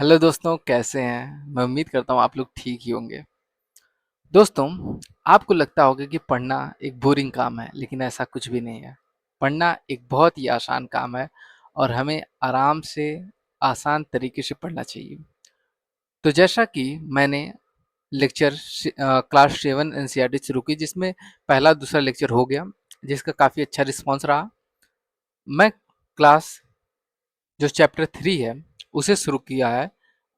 Hello दोस्तों, कैसे हैं? मैं उम्मीद करता हूँ आप लोग ठीक ही होंगे। दोस्तों, आपको लगता होगा कि पढ़ना एक बोरिंग काम है, लेकिन ऐसा कुछ भी नहीं है। पढ़ना एक बहुत ही आसान काम है और हमें आराम से, आसान तरीके से पढ़ना चाहिए। तो जैसा कि मैंने लेक्चर क्लास 7 एनसीईआरटी शुरू की, जिसमें पहला दूसरा लेक्चर हो गया, जिसका काफ़ी अच्छा रिस्पॉन्स रहा। मैं क्लास जो चैप्टर 3 है, उसे शुरू किया है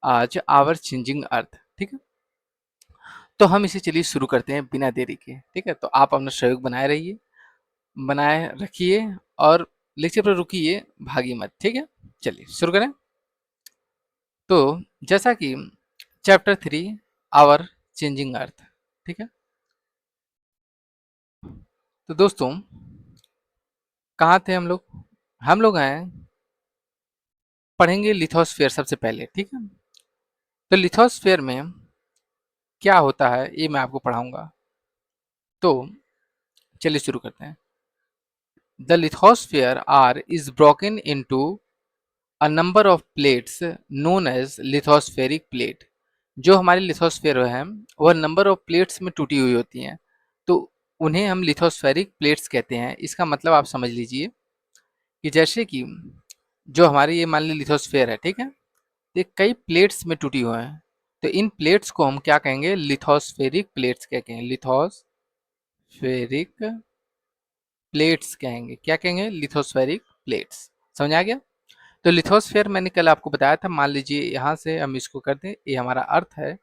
आज, आवर चेंजिंग अर्थ। ठीक है, तो हम इसे चलिए शुरू करते हैं बिना देरी के। ठीक है, तो आप अपना सहयोग बनाए रहिए, बनाए रखिए और लेक्चर पर रुकिए, भागिए मत। ठीक है, चलिए शुरू करें। तो जैसा कि चैप्टर 3, आवर चेंजिंग अर्थ। ठीक है, तो दोस्तों, कहाँ थे हम लोग? हम लोग हैं, पढ़ेंगे लिथोस्फेयर सबसे पहले। ठीक है, तो लिथोस्फेयर में क्या होता है ये मैं आपको पढ़ाऊंगा। तो चलिए शुरू करते हैं। The lithosphere are is broken into a number of plates known as lithospheric plate। जो हमारी लिथोस्फेयर है वह नंबर ऑफ प्लेट्स में टूटी हुई होती हैं, तो उन्हें हम लिथोस्फेरिक प्लेट्स कहते हैं। इसका मतलब आप समझ लीजिए कि जैसे कि जो हमारी ये मान ली लिथोस्फेयर है, ठीक है, ये कई प्लेट्स में टूटी हुई हैं, तो इन प्लेट्स को हम क्या कहेंगे? लिथोस्फेरिक प्लेट्स कहेंगे। लिथोस्फेरिक प्लेट्स कहेंगे। क्या कहेंगे? Lithospheric plates. समझ आ गया? तो लिथोस्फेयर मैंने कल आपको बताया था। मान लीजिए यहाँ से हम इसको कर दें, ये हमारा अर्थ है।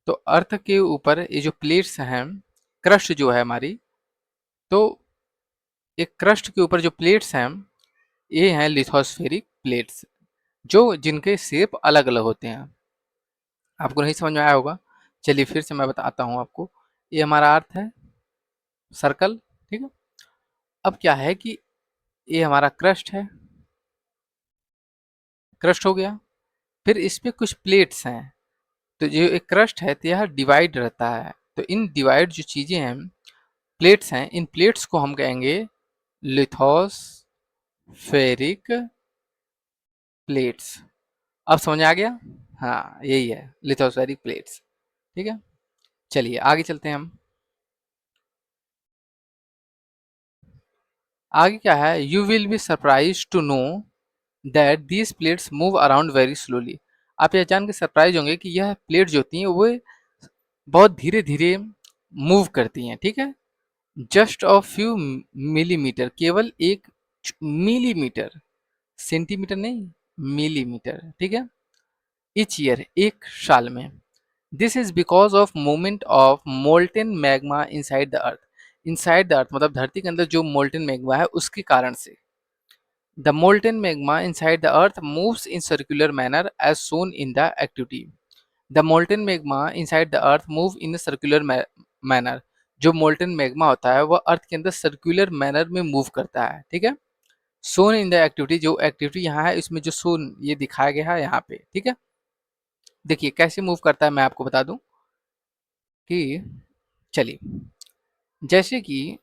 तो अर्थ के ऊपर ये जो प्लेट्स हैं, क्रस्ट जो है हमारी, तो एक क्रस्ट के ऊपर जो प्लेट्स हैं, ये हैं लिथोस्फेरिक प्लेट्स, जो जिनके शेप अलग अलग होते हैं। आपको नहीं समझ में आया होगा, चलिए फिर से मैं बताता हूँ आपको। ये हमारा अर्थ है, सर्कल। ठीक है, अब क्या है कि ये हमारा क्रस्ट है, क्रस्ट हो गया। फिर इस पे कुछ प्लेट्स हैं, तो जो एक क्रस्ट है तो यह डिवाइड रहता है। तो इन डिवाइड जो चीज़ें हैं, प्लेट्स हैं, इन प्लेट्स को हम कहेंगे लिथोस्फेरिक प्लेट्स। अब समझ आ गया? हाँ, यही है लिथोस्फेरिक प्लेट्स। ठीक है, चलिए आगे चलते हैं हम। आगे क्या है? You will be surprise to know that these plates move around very slowly. आप यह जान के सरप्राइज होंगे कि यह प्लेट जो होती हैं वो बहुत धीरे धीरे मूव करती हैं। ठीक है, जस्ट अ फ्यू मिलीमीटर, केवल एक मिलीमीटर, सेंटीमीटर नहीं, मिलीमीटर। ठीक है, इच ईयर, एक साल में। This is because of movement of molten magma inside the earth. Inside the अर्थ मतलब धरती के अंदर जो मोल्टेन मैग्मा है उसके कारण से। The molten magma inside the earth moves in circular manner as shown in the activity. The molten magma inside the earth move in circular manner. जो मोल्टेन मैग्मा होता है वह अर्थ के अंदर सर्कुलर मैनर में मूव करता है। ठीक है, सोन इन द एक्टिविटी, जो एक्टिविटी यहाँ है इसमें जो सोन ये दिखाया गया है यहाँ पे। ठीक है, देखिए कैसे मूव करता है मैं आपको बता दूं कि, चलिए, जैसे कि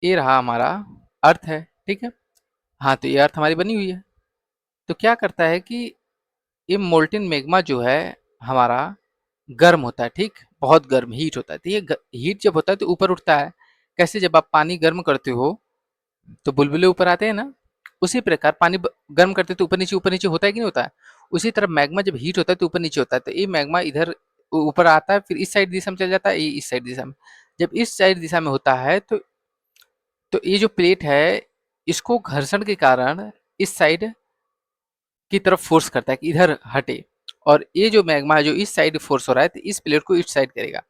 ये रहा हमारा अर्थ है। ठीक है, हाँ, तो ये अर्थ हमारी बनी हुई है। तो क्या करता है कि ये मोल्टेन मैग्मा जो है हमारा गर्म होता है। ठीक, बहुत गर्म हीट होता है। तो ये हीट जब होता है तो ऊपर उठता है। कैसे? जब आप पानी गर्म करते हो तो बुलबुले ऊपर आते हैं ना, उसी प्रकार पानी गर्म करते तो ऊपर नीचे होता है कि नहीं होता है? उसी तरह मैग्मा जब हीट होता है तो ऊपर नीचे होता है। तो ये मैग्मा इधर ऊपर आता है, फिर इस साइड दिशा में चल जाता है, ये इस साइड दिशा में। जब इस साइड दिशा में होता है तो ये जो प्लेट है, इसको घर्षण के कारण इस साइड की तरफ फोर्स करता है कि इधर हटे। और ये जो मैग्मा है जो इस साइड फोर्स हो रहा है, तो इस प्लेट को इस साइड करेगा,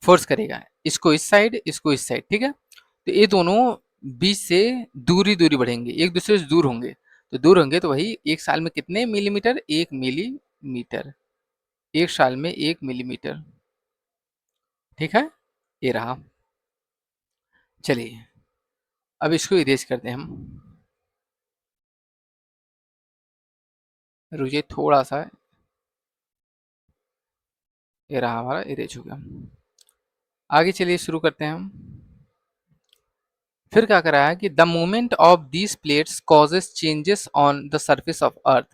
फोर्स करेगा, इसको इस साइड, इसको इस साइड। ठीक है, तो ये दोनों बीच से दूरी दूरी बढ़ेंगे, एक दूसरे से दूर होंगे। तो दूर होंगे तो वही एक साल में कितने मिलीमीटर? एक मिलीमीटर, एक साल में एक मिलीमीटर। ठीक है, ये रहा। चलिए अब इसको इरेज करते हैं हम। रुकिए थोड़ा सा, ये रहा हमारा इरेज हो गया। आगे चलिए शुरू करते हैं हम। फिर क्या कर रहा है कि the movement of these plates causes changes on the surface of earth.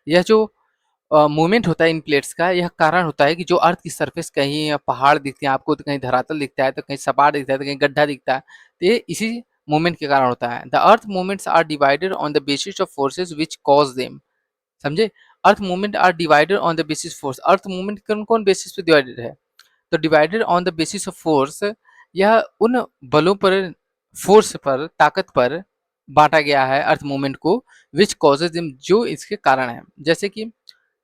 यह जो मूवमेंट होता है इन प्लेट्स का, यह कारण होता है कि जो अर्थ की सरफेस, कहीं पहाड़ दिखते हैं आपको, तो कहीं धरातल दिखता है, तो कहीं सपाट दिखता है, तो कहीं गड्ढा दिखता है, तो ये इसी मूवमेंट के कारण होता है। The earth movements are divided on the basis of forces which cause them. समझे? Earth movement are divided on the basis force. Earth movement कौन कौन बेसिस पे डिवाइडेड है? तो divided on the basis of force, यह उन बलों पर, फोर्स पर, ताकत पर बांटा गया है अर्थ मूवमेंट को, विच कॉजेज देम, जो इसके कारण है। जैसे कि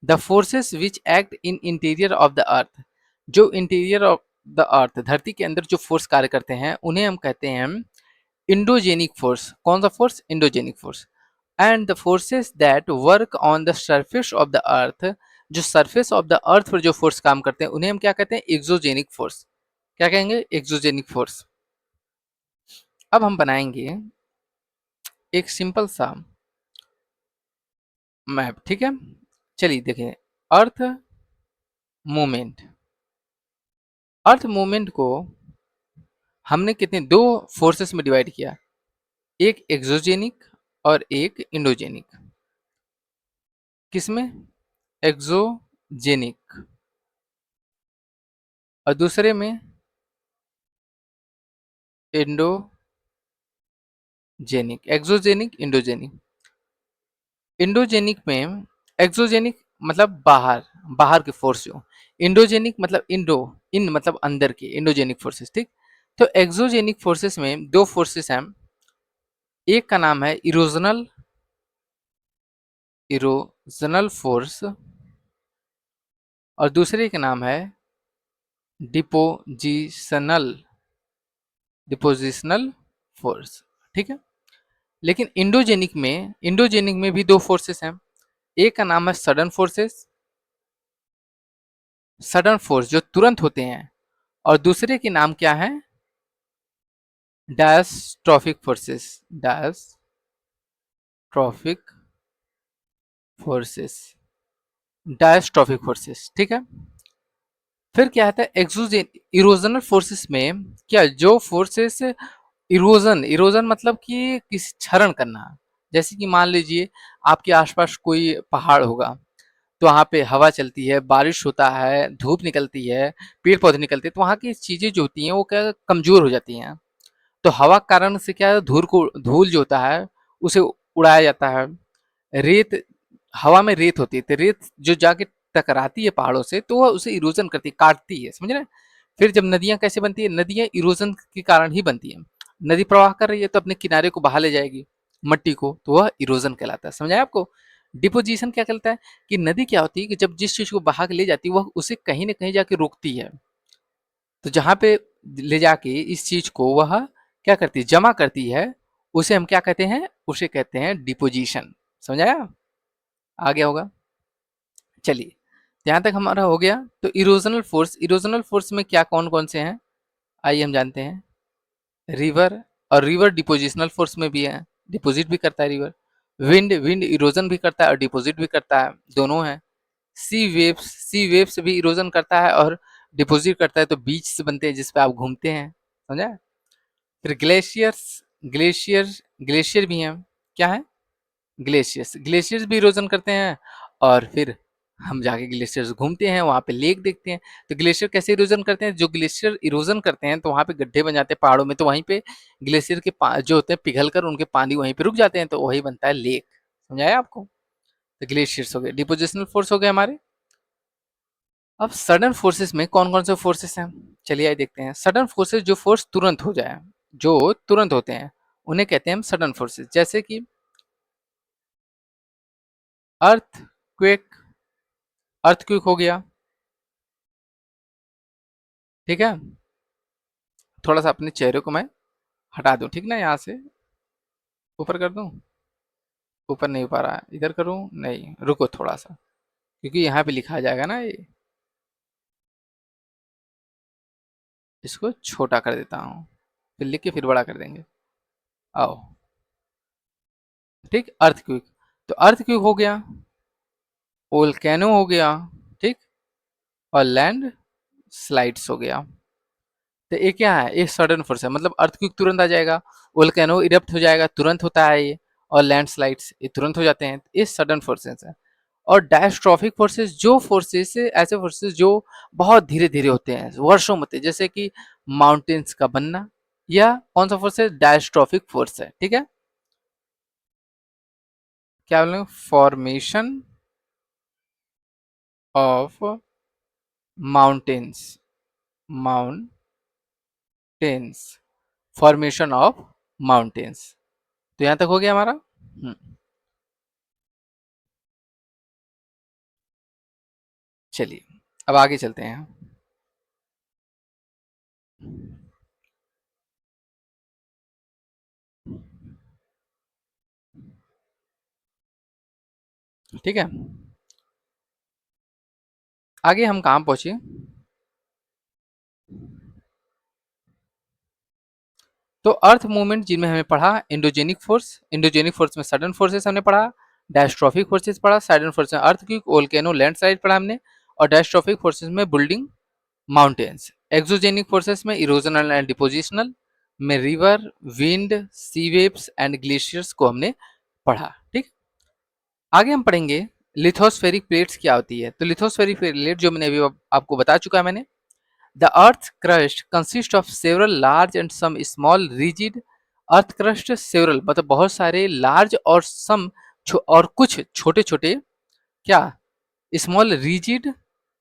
the forces which act in interior of the अर्थ, जो इंटीरियर ऑफ द अर्थ, धरती के अंदर जो फोर्स कार्य करते हैं उन्हें हम कहते हैं इंडोजेनिक फोर्स। कौन सा force? Endogenic force. And the forces that work on the surface of the अर्थ, जो सरफेस ऑफ द अर्थ पर जो फोर्स काम करते हैं उन्हें हम क्या कहते हैं? Exogenic force. क्या कहेंगे? Exogenic force. अब हम बनाएंगे एक सिंपल सा मैप, ठीक है? चलिए देखें, अर्थ मूवमेंट। अर्थ मूवमेंट को हमने कितने, दो फोर्सेस में डिवाइड किया, एक एक्सोजेनिक और एक इंडोजेनिक। किसमें? एक्सोजेनिक। और दूसरे में इंडोजेनिक। Exogenic, endogenic. इंडोजेनिक में, एक्सोजेनिक मतलब बाहर, बाहर की फोर्स जो, इंडोजेनिक मतलब इंडो, इन मतलब अंदर की, इंडोजेनिक फोर्सेस, ठीक? तो एक्सोजेनिक फोर्सेस में दो फोर्सेस हैं, एक का नाम है इरोजनल, इरोजनल फोर्स, और दूसरे का नाम है डिपोजिशनल, डिपोजिशनल फोर्स, ठीक है? लेकिन इंडोजेनिक में भी दो फोर्सेस हैं, एक का नाम है सडन फोर्सेस, सडन फोर्स जो तुरंत होते हैं, और दूसरे के नाम क्या है? Diastrophic forces, diastrophic forces, diastrophic forces, ठीक है? फिर क्या आता है एक्सोजन, इरोजनल फोर्सेस में, क्या जो फोर्सेस, इरोजन, इरोजन मतलब कि किसी क्षरण करना, जैसे कि मान लीजिए आपके आसपास कोई पहाड़ होगा, तो वहाँ पे हवा चलती है, बारिश होता है, धूप निकलती है, पेड़ पौधे निकलते हैं, तो वहाँ की चीजें जो होती हैं वो क्या कमजोर हो जाती हैं। तो हवा के कारण से क्या है, धूल जो होता है उसे उड़ाया जाता है। रेत, हवा में रेत होती है, तो रेत जो जाके टकराती है पहाड़ों से, तो वह उसे इरोजन करती है, काटती है, समझ रहे हैं? फिर जब नदियां कैसे बनती है? नदियां इरोजन के कारण ही बनती है। नदी प्रवाह कर रही है तो अपने किनारे को बहा ले जाएगी मट्टी को, तो वह इरोजन कहलाता है। समझ आया आपको? डिपोजिशन क्या कहलाता है? कि नदी क्या होती है कि जब जिस चीज को बहा के ले जाती है वह उसे कहीं ना कहीं जाके रोकती है, तो जहां पे ले जाके इस चीज को वह क्या करती है? जमा करती है, उसे हम क्या कहते हैं? उसे कहते हैं डिपोजिशन। समझ आया? आ गया होगा। चलिए, यहाँ तक हमारा हो गया। तो इरोजनल फोर्स, इरोजनल फोर्स में क्या कौन कौन से हैं, आइए हम जानते हैं। रिवर, और रिवर डिपोजिशनल फोर्स में भी है, डिपोजिट भी करता है रिवर। विंड, विंड इरोजन भी करता है और डिपोजिट भी करता है, दोनों है। सी वेव्स, सी वेव्स भी इरोजन करता है और डिपोजिट करता है, तो बीच से बनते हैं जिस पे आप घूमते हैं। समझा? फिर ग्लेशियर्स, ग्लेशियर, ग्लेशियर भी हैं। क्या है? ग्लेशियर्स, ग्लेशियर्स भी इरोजन करते हैं, और फिर हम जाके ग्लेशियर्स घूमते हैं, वहाँ पे लेक देखते हैं। तो ग्लेशियर कैसे इरोजन करते हैं? जो ग्लेशियर इरोजन करते हैं तो वहाँ पे गड्ढे बन जाते हैं पहाड़ों में, तो वहीं पे ग्लेशियर के जो होते हैं पिघल कर उनके पानी वहीं पे रुक जाते हैं, तो वही बनता है लेक। समझाया आपको? तो ग्लेशियर्स हो गए, डिपोजिशनल फोर्स हो गए हमारे। अब सडन फोर्सेस में कौन कौन से फोर्सेस हैं, चलिए आइए देखते हैं। सडन फोर्सेस, जो फोर्स तुरंत हो जाए, जो तुरंत होते हैं, उन्हें कहते हैं हम सडन फोर्सेस। जैसे कि अर्थ क्वेक, अर्थ क्विक हो गया, ठीक है? थोड़ा सा अपने चेहरे को मैं हटा दूं, ठीक ना, यहाँ से ऊपर कर दूं, ऊपर नहीं हो पा रहा है, इधर करूं, नहीं, रुको थोड़ा सा, क्योंकि यहाँ पे लिखा जाएगा ना ये, इसको छोटा कर देता हूँ, फिर लिख के फिर बड़ा कर देंगे। आओ, ठीक, अर्थ क्विक। तो अर्थ क्विक हो गया, वोल्केनो हो गया, ठीक, और लैंड स्लाइड्स हो गया। तो ये क्या है? ये सडन फोर्स है, मतलब अर्थक्वेक तुरंत आ जाएगा, वोल्केनो इरप्ट हो जाएगा, तुरंत होता है ये, और लैंडस्लाइड्स ये तुरंत हो जाते हैं, ये सडन फोर्सेस है। और डायस्ट्रॉफिक फोर्सेस जो फोर्सेस ऐसे फोर्सेस जो बहुत धीरे धीरे होते हैं, वर्षों में होते हैं, जैसे कि माउंटेन्स का बनना, या कौन सा फोर्स है, डायस्ट्रॉफिक फोर्स है। ठीक है, क्या बोलेंगे, formation of mountains, mountains, formation of mountains. तो यहां तक हो गया हमारा। चलिए अब आगे चलते हैं। ठीक है, आगे हम कहाँ पहुंचे। तो अर्थ मूवमेंट जिनमें हमें पढ़ा, इंडोजेनिक फोर्स में सडन फोर्सेस हमने पढ़ा, डायस्ट्रॉफिक फोर्सेस पढ़ा, सडन फोर्स में अर्थक्वेक, वोल्केनो, लैंडस्लाइड पढ़ा हमने, और डायस्ट्रॉफिक फोर्सेस में बिल्डिंग माउंटेन्स, एक्सोजेनिक फोर्सेस में इरोजनल एंड डिपोजिशनल में river, wind, sea waves and glaciers को हमने पढ़ा। ठीक, आगे हम पढ़ेंगे लिथोस्फेरिक प्लेट्स क्या होती है। तो लिथोस्फेरिक प्लेट जो मैंने अभी आपको बता चुका है मैंने, the earth crust consist of several large and some small rigid, earth crust several मतलब बहुत सारे, लार्ज और सम और कुछ छोटे छोटे, क्या, small rigid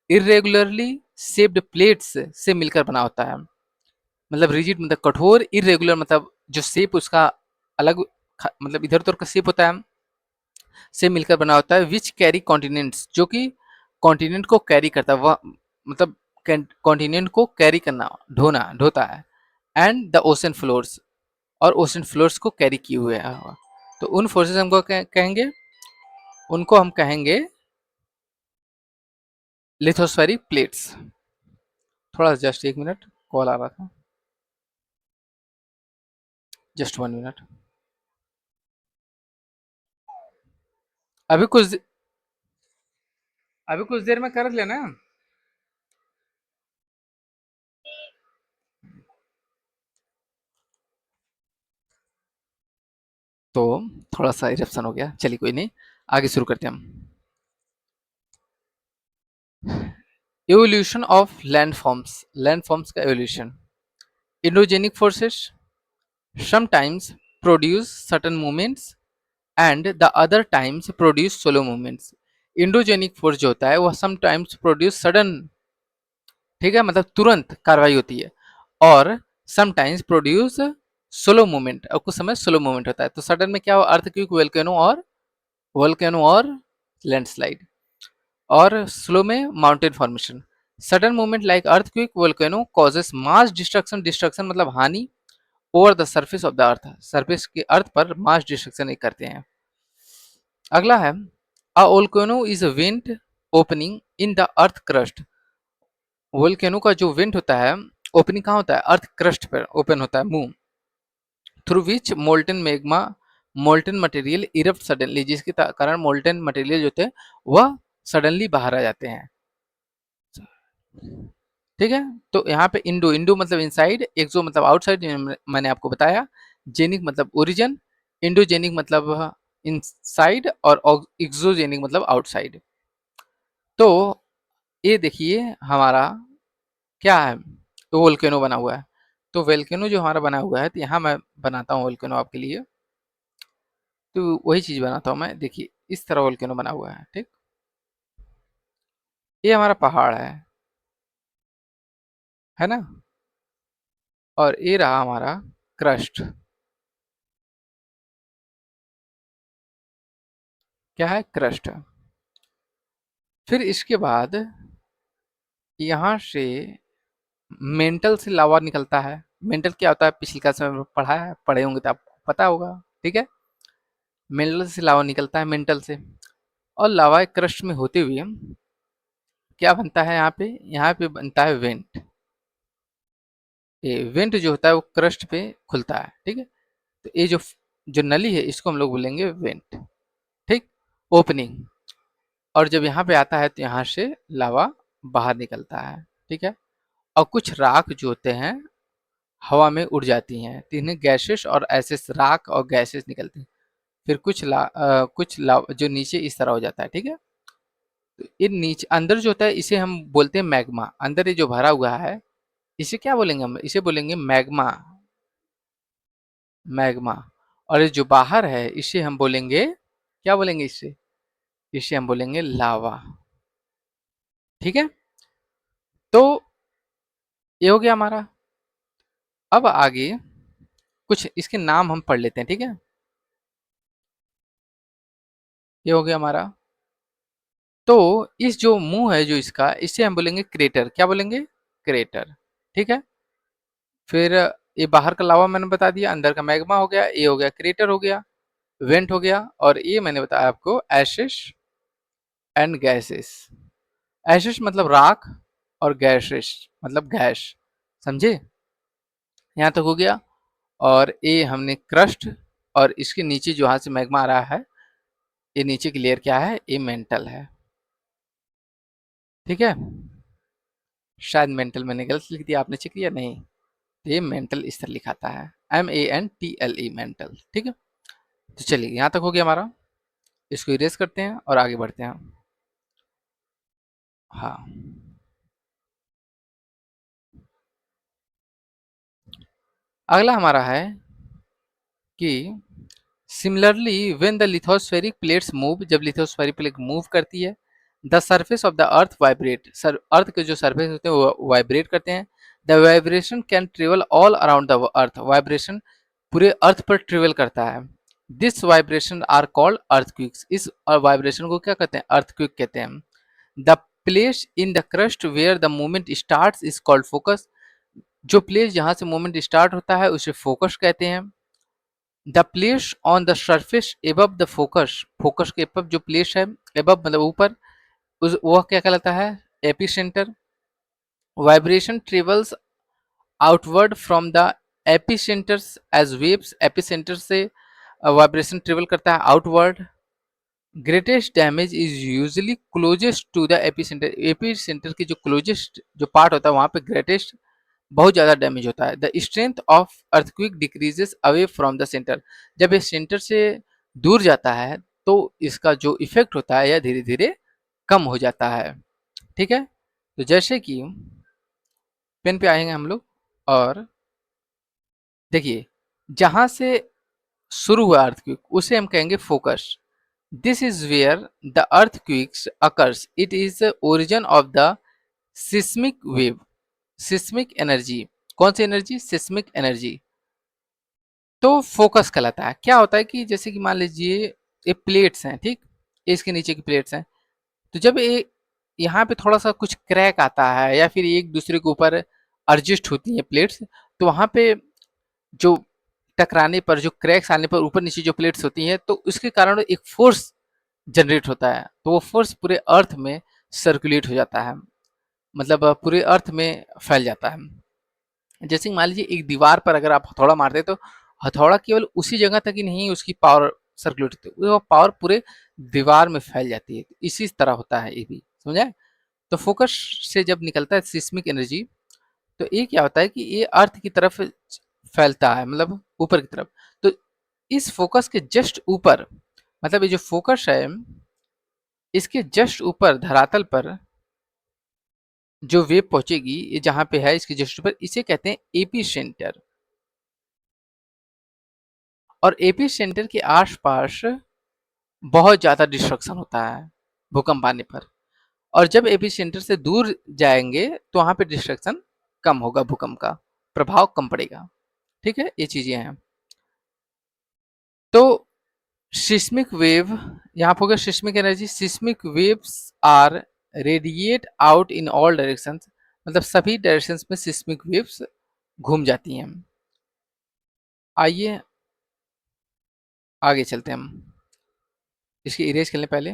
irregularly shaped plates से मिलकर बना होता है। मतलब रिजिड मतलब कठोर, इरेगुलर मतलब जो शेप उसका अलग, मतलब इधर उधर का शेप होता है, से मिलकर बना होता है, विच कैरी कॉन्टिनेंट्स जो कि कॉन्टिनेंट को कैरी करता है, वह मतलब कॉन्टिनेंट को कैरी करना, ढोता है, एंड द ओशन फ्लोर्स, और ओशन फ्लोर्स को कैरी किए हुए है। तो उन फोर्सेस हमको कहेंगे, उनको हम कहेंगे लिथोस्फेरिक प्लेट्स। थोड़ा जस्ट एक मिनट, कॉल आ रहा था, जस्ट 1 मिनट। अभी कुछ अभी कुछ देर में कर लेना। तो थोड़ा सा इरप्शन हो गया, चलिए कोई नहीं, आगे शुरू करते हैं हम। एवोल्यूशन ऑफ लैंडफॉर्म्स का evolution. Endogenic forces sometimes produce certain movements and the other times produce solo movements। Endogenic force जो होता है वह समटाइम्स प्रोड्यूस सडन, ठीक है, मतलब तुरंत कार्रवाई होती है, और समटाइम्स प्रोड्यूस सोलो मूवमेंट, और कुछ समय सोलो मूवमेंट होता है। तो सडन में क्या हो, अर्थक्वेक, वोल्केनो और लैंडस्लाइड, और स्लो में mountain formation. Sudden movement like earthquake, volcano causes mass destruction, destruction मतलब हानि, over the surface of the earth, surface के अर्थ पर मास डिस्ट्रक्शन करते हैं। अगला है, a volcano is vent opening in the earth crust. Volcano का जो वेंट होता है, ओपनिंग कहाँ होता है, अर्थ क्रस्ट पर ओपन होता है मुंह, through which molten material erupt suddenly, जिसके कारण मोल्टन मटेरियल जो होते हैं वह सडनली बाहर आ जाते हैं। ठीक है, तो यहाँ पे इंडो, मतलब इनसाइड, एक्सो मतलब आउटसाइड, मैंने आपको बताया, जेनिक मतलब ओरिजिन, इंडोजेनिक मतलब इनसाइड, और एक्सोजेनिक मतलब आउटसाइड। तो ये देखिए हमारा क्या है, तो वोल्केनो बना हुआ है। तो वोल्केनो जो हमारा बना हुआ है, तो यहाँ मैं बनाता हूँ वोल्केनो आपके लिए। तो वही चीज बनाता हूँ मैं, देखिए इस तरह वोल्केनो बना हुआ है। ठीक, ये हमारा पहाड़ है ना, और ये रहा हमारा क्रस्ट, क्या है, क्रस्ट। फिर इसके बाद यहाँ से मेंटल से लावा निकलता है। मेंटल क्या होता है, पिछली क्लास में पढ़ा है, पढ़े होंगे तो आपको पता होगा। ठीक है, मेंटल से लावा निकलता है, मेंटल से, और लावा क्रस्ट में होते हुए क्या बनता है, यहाँ पे बनता है वेंट। ये वेंट जो होता है वो क्रस्ट पे खुलता है। ठीक है, तो ये जो जो नली है इसको हम लोग बोलेंगे वेंट। ठीक, ओपनिंग, और जब यहाँ पे आता है तो यहाँ से लावा बाहर निकलता है। ठीक है, और कुछ राख जो होते हैं हवा में उड़ जाती हैं, तो इन्हें गैसेस और एसेस, राख और गैसेस निकलती हैं। फिर कुछ जो नीचे इस तरह हो जाता है। ठीक है, तो ये नीचे अंदर जो होता है इसे हम बोलते हैं मैग्मा। अंदर ये जो भरा हुआ है इसे क्या बोलेंगे हम? इसे बोलेंगे मैग्मा। मैग्मा। और ये जो बाहर है इसे हम बोलेंगे, क्या बोलेंगे इसे? इसे हम बोलेंगे लावा। ठीक है, तो ये हो गया हमारा। अब आगे कुछ इसके नाम हम पढ़ लेते हैं, ठीक है। ये हो गया हमारा। तो इस जो मुंह है जो इसका, इसे हम बोलेंगे क्रेटर। क्या बोलेंगे? क्रेटर। ठीक है, फिर ये बाहर का लावा मैंने बता दिया, अंदर का मैग्मा हो गया, ये हो गया क्रेटर हो गया, वेंट हो गया, और ये मैंने बताया आपको एशेस एंड गैसेस। एशेस मतलब राख, और गैसेस मतलब गैस। समझे? यहाँ तक हो गया। और ये हमने क्रस्ट, और इसके नीचे जो यहाँ से मैग्मा आ रहा है, ये नीचे की लेयर क्या है? ये मेंटल है। ठीक है, शायद मेंटल मैंने गलत लिख दिया, आपने चेक किया? नहीं, तो ये मेंटल इस तरह लिखाता है, MENTLE मेंटल। ठीक है, तो चलिए यहाँ तक हो गया हमारा। इसको इरेज करते हैं और आगे बढ़ते हैं। हाँ, अगला हमारा है कि similarly when the lithospheric plates move, जब लिथोस्फेरिक प्लेट मूव करती है, the surface of the earth vibrate, earth के जो सरफेस होते हैं वो वाइब्रेट करते हैं। The vibration can travel all around the earth, vibration पूरे अर्थ पर ट्रेवल करता है। This vibration are called earthquakes, इस वाइब्रेशन को क्या कहते हैं? अर्थक्विक कहते हैं। The place in the crust where the movement start is called focus, जो प्लेस जहां से मूवमेंट स्टार्ट होता है उसे फोकस कहते हैं। The place on the surface above the focus, focus के एबव जो प्लेस है, एबव मतलब ऊपर, उस वह क्या कहलाता है? Epicentre. Vibration travels outward from the epicentres as waves, epicentre से वाइब्रेशन ट्रेवल करता है outward. Greatest damage is usually closest to the epicentre, epicentre की जो क्लोजेस्ट जो पार्ट होता है वहां पे ग्रेटेस्ट बहुत ज्यादा डैमेज होता है। The strength of earthquake decreases away from the centre, जब ये सेंटर से दूर जाता है तो इसका जो इफेक्ट होता है यह धीरे धीरे कम हो जाता है। ठीक है, तो जैसे कि पेन पे आएंगे हम लोग, और देखिए जहां से शुरू हुआ अर्थक्विक उसे हम कहेंगे focus. This is where the earthquakes occurs, it is the origin of the seismic wave, seismic energy. कौन सी एनर्जी? Seismic energy. तो फोकस कहलाता है। क्या होता है कि जैसे कि मान लीजिए ये प्लेट्स हैं, ठीक, ये इसके नीचे की प्लेट्स हैं, तो जब ये यहाँ पे थोड़ा सा कुछ क्रैक आता है या फिर एक दूसरे के ऊपर एडजस्ट होती हैं प्लेट्स, तो वहाँ पे जो टकराने पर, जो क्रैक्स आने पर ऊपर नीचे जो प्लेट्स होती हैं, तो उसके कारण एक फोर्स जनरेट होता है, तो वो फोर्स पूरे अर्थ में सर्कुलेट हो जाता है, मतलब पूरे अर्थ में फैल जाता है। जैसे मान लीजिए एक दीवार पर अगर आप हथौड़ा मारते हैं तो हथौड़ा केवल उसी जगह तक ही नहीं उसकी पावर सर्कुलेट होती है, वो पावर पूरे दीवार में फैल जाती है। इसी तरह होता है ये भी, समझा? तो फोकस से जब निकलता है सिस्मिक एनर्जी, तो ये क्या होता है कि ये अर्थ की तरफ फैलता है, मतलब ऊपर की तरफ। तो इस फोकस के जस्ट ऊपर, मतलब ये जो फोकस है इसके जस्ट ऊपर धरातल पर जो वेव पहुंचेगी, ये जहां पे है इसके जस्ट ऊपर, इसे कहते हैं एपी सेंटर। और एपी सेंटर के आसपास बहुत ज्यादा डिस्ट्रक्शन होता है भूकंप आने पर, और जब एपी सेंटर से दूर जाएंगे तो वहां पे डिस्ट्रक्शन कम होगा, भूकंप का प्रभाव कम पड़ेगा। ठीक है, ये चीजें हैं। तो सिस्मिक वेव, यहाँ पर होगा seismic energy. Seismic waves are radiate out in all directions, मतलब सभी डायरेक्शंस में सिस्मिक वेव्स घूम जाती हैं। आइए आगे चलते हैं हम, इसकी इरेज कर लें पहले।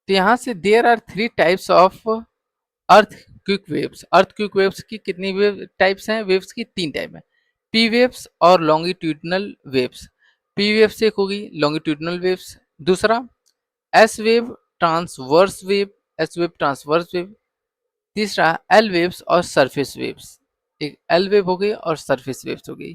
तो यहाँ से there are three types of earthquake waves. Earthquake waves की कितनी वेव टाइप्स हैं? वेव्स की तीन टाइप है, पी वेव्स और लॉन्गिट्यूडनल वेव्स। पी वेव्स एक होगी, लॉन्गिट्यूडनल वेव्स दूसरा, S wave transverse wave, S wave transverse wave तीसरा, एल वेव्स और सरफेस वेव्स। एक एल वेव हो गई और सरफेस वेव्स हो गई।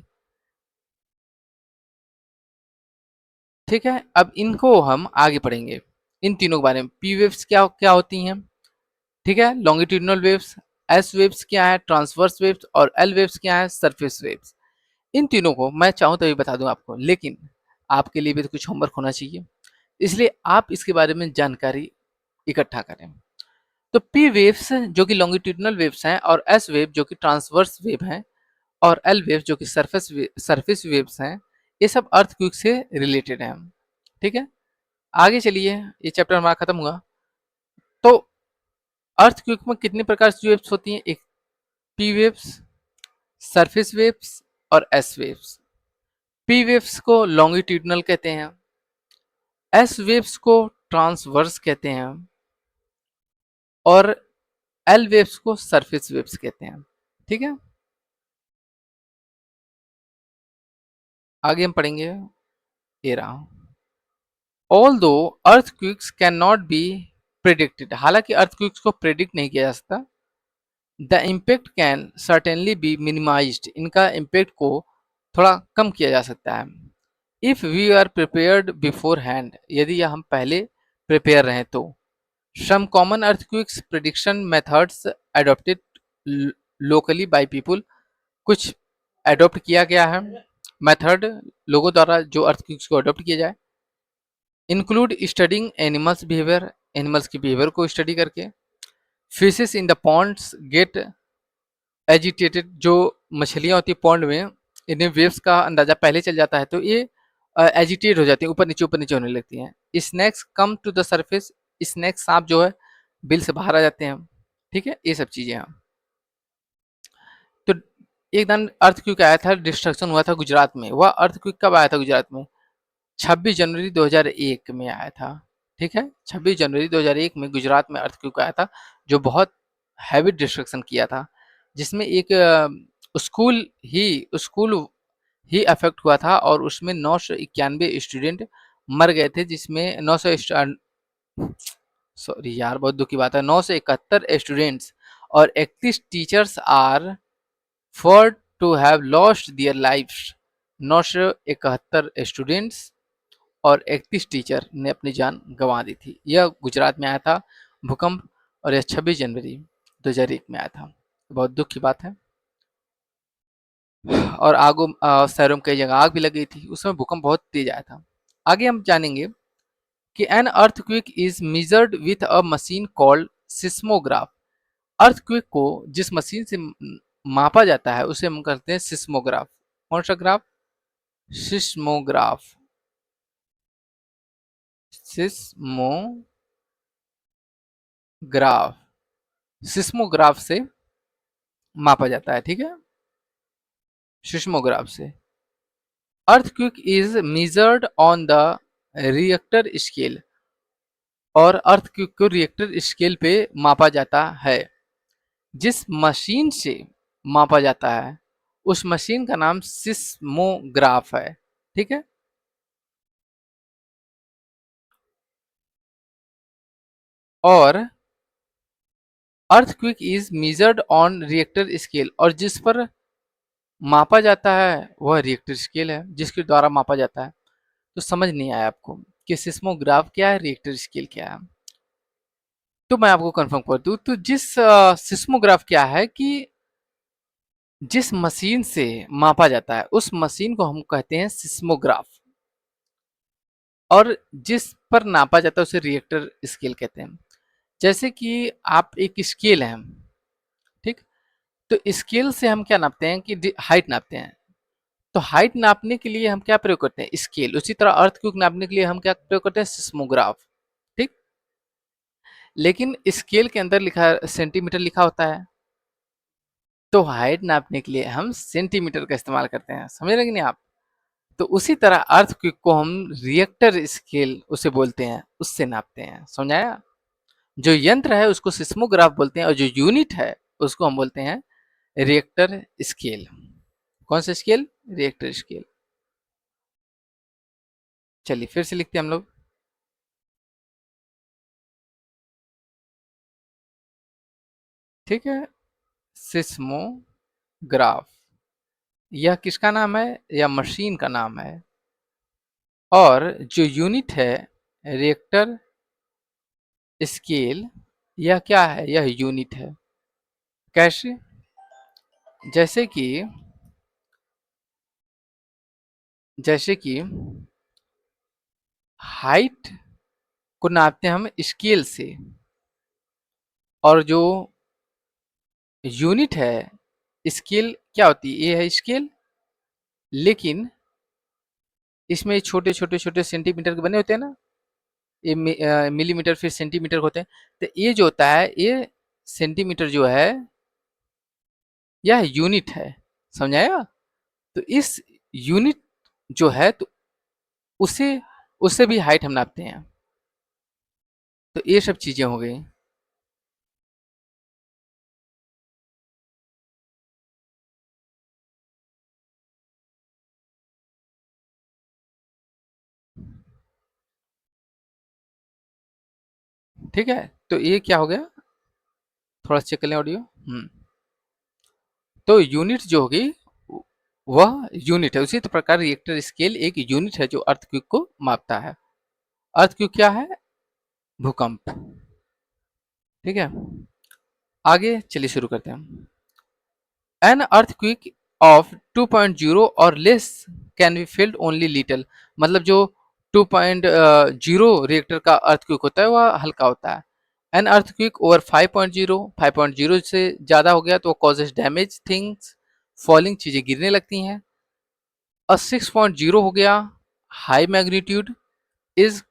ठीक है, अब इनको हम आगे पढ़ेंगे, इन तीनों के बारे में। पी वेव्स क्या क्या होती हैं, ठीक है, लॉन्गिट्यूडिनल वेव्स। एस वेव्स क्या है, ट्रांसवर्स वेव्स। और एल वेव्स क्या है, सरफेस वेव्स। इन तीनों को मैं चाहूँ तो भी बता दूं आपको, लेकिन आपके लिए भी तो कुछ होमवर्क होना चाहिए, इसलिए आप इसके बारे में जानकारी इकट्ठा करें। तो पी वेव्स जो कि लॉन्गिट्यूडिनल वेव्स हैं, और एस वेव जो कि ट्रांसवर्स वेव हैं, और एल वेव्स जो कि सरफेस वेव्स हैं, ये सब अर्थक्वेक से रिलेटेड हैं। ठीक है, आगे चलिए, ये चैप्टर हमारा खत्म हुआ। तो अर्थक्वेक में कितने प्रकार की वेव्स होती हैं, एक पी वेव्स, सरफेस वेव्स और एस वेव्स। पी वेव्स को लॉन्गिट्यूडिनल कहते हैं, एस वेव्स को ट्रांसवर्स कहते हैं, और एल वेव्स को सरफेस वेव्स कहते हैं। ठीक है, आगे हम पढ़ेंगे, ये रहा। All the earthquakes can not be predicted, हालांकि अर्थक्वेक्स को प्रिडिक्ट नहीं किया जा सकता, the impact can certainly be minimised, इनका इम्पैक्ट को थोड़ा कम किया जा सकता है। If we are prepared beforehand, यदि हम पहले प्रिपेयर रहें तो। Some common earthquakes prediction methods adopted locally by people, कुछ अडॉप्ट किया गया है मेथड लोगों द्वारा जो अर्थक्वेक्स को अडॉप्ट किया जाए। Include studying animals behaviour, animals की बिहेवियर को स्टडी करके। Fishes in the ponds get agitated, जो मछलियां होती है पॉन्ड में, इन्हें वेव्स का अंदाजा पहले चल जाता है, तो ये एजिटेट हो जाती हैं, ऊपर नीचे होने लगती हैं। Snakes come to the surface, snake सांप जो है बिल से बाहर आ जाते हैं। ठीक है, ये सब चीजें हैं। तो एक दिन अर्थक्वेक आया था, डिस्ट्रक्शन हुआ था गुजरात में। वह अर्थक्वेक कब आया था गुजरात में, 26 जनवरी 2001 में आया था। ठीक है, 26 जनवरी 2001 में गुजरात में अर्थक्वेक आया था, जो बहुत हैवी डिस्ट्रक्शन किया था, जिसमें एक स्कूल ही अफेक्ट हुआ था, और उसमें 991 स्टूडेंट मर गए थे, जिसमें 900 सॉरी यार, बहुत दुख की बात है, 971 स्टूडेंट्स और 31 teachers are for to have lost their lifes. 971 students और 31 टीचर ने अपनी जान गंवा दी थी। यह गुजरात में आया था भूकंप, और यह 26 जनवरी 2001 में आया था। बहुत दुख की बात है। और शहरों में कई जगह आग भी लग गई थी, उसमें भूकंप बहुत तेज आया था। आगे हम जानेंगे कि an earthquake is measured with a machine called seismograph. Earthquake को जिस मशीन से मापा जाता है उसे हम कहते हैं सिस्मोग्राफ। कौन सा ग्राफ, सिस्मोग्राफ। सिस्मोग्राफ, सिस्मोग्राफ से मापा जाता है। ठीक है, सिस्मोग्राफ से। Earthquake is measured on the Richter scale, और अर्थक्वेक को रिएक्टर स्केल पे मापा जाता है। जिस मशीन से मापा जाता है उस मशीन का नाम सिस्मोग्राफ है। ठीक है, और earthquake is measured on Richter scale, और जिस पर मापा जाता है वह रिएक्टर स्केल है, जिसके द्वारा मापा जाता है। तो समझ नहीं आया आपको कि सिस्मोग्राफ क्या है, रिएक्टर स्केल क्या है। तो मैं आपको कंफर्म कर दूं, तो जिस सिस्मोग्राफ क्या है कि जिस मशीन से मापा जाता है उस मशीन को हम कहते हैं सिस्मोग्राफ, और जिस पर नापा जाता है उसे रिएक्टर स्केल कहते हैं। जैसे कि आप एक स्केल है, ठीक, तो स्केल से हम क्या नापते हैं कि हाइट नापते हैं। तो हाइट नापने के लिए हम क्या प्रयोग करते हैं, स्केल। उसी तरह अर्थक्वेक नापने के लिए हम क्या प्रयोग करते हैं, सिस्मोग्राफ। ठीक, लेकिन स्केल के अंदर लिखा सेंटीमीटर लिखा होता है, तो हाइट नापने के लिए हम सेंटीमीटर का इस्तेमाल करते हैं। समझ रहे कि नहीं आप। तो उसी तरह अर्थक्वेक को हम रिएक्टर स्केल उसे बोलते हैं, उससे नापते हैं। समझाया। जो यंत्र है उसको सिस्मोग्राफ बोलते हैं, और जो यूनिट है उसको हम बोलते हैं रिएक्टर स्केल। कौन सा स्केल, रिएक्टर स्केल। चलिए फिर से लिखते हैं हम लोग। ठीक है, सिस्मोग्राफ, यह किसका नाम है, यह मशीन का नाम है। और जो यूनिट है रिएक्टर स्केल, यह क्या है, यह यूनिट है। कैसे? जैसे कि जैसे कि हाइट को नापते हैं हम स्केल से, और जो यूनिट है स्केल क्या होती है, ये है स्केल, लेकिन इसमें छोटे छोटे छोटे सेंटीमीटर के बने होते हैं ना, ये मिलीमीटर फिर सेंटीमीटर होते हैं। तो ये जो होता है, ये सेंटीमीटर जो है यह यूनिट है, समझाया? तो इस यूनिट जो है, तो उसे उससे भी हाइट हम नापते हैं। तो ये सब चीजें हो गई। ठीक है, तो ये क्या हो गया, थोड़ा चेक कर लें ऑडियो। तो यूनिट जो होगी वह यूनिट है। उसी प्रकार रिएक्टर स्केल एक यूनिट है जो अर्थक्वेक को मापता है। अर्थक्वेक क्या है, भूकंप। ठीक है, आगे चलिए शुरू करते हैं। एन अर्थक्वेक ऑफ 2.0 और less can be felt only little, मतलब जो 2.0 रिएक्टर का अर्थक्वेक होता है वह हल्का होता है। एन अर्थक्वेक ओवर 5.0, 5.0 से ज्यादा हो गया तो कॉजेज डैमेज थिंग्स, फॉलिंग, चीजें गिरने लगती हैं। और 6.0 हो गया, high magnitude is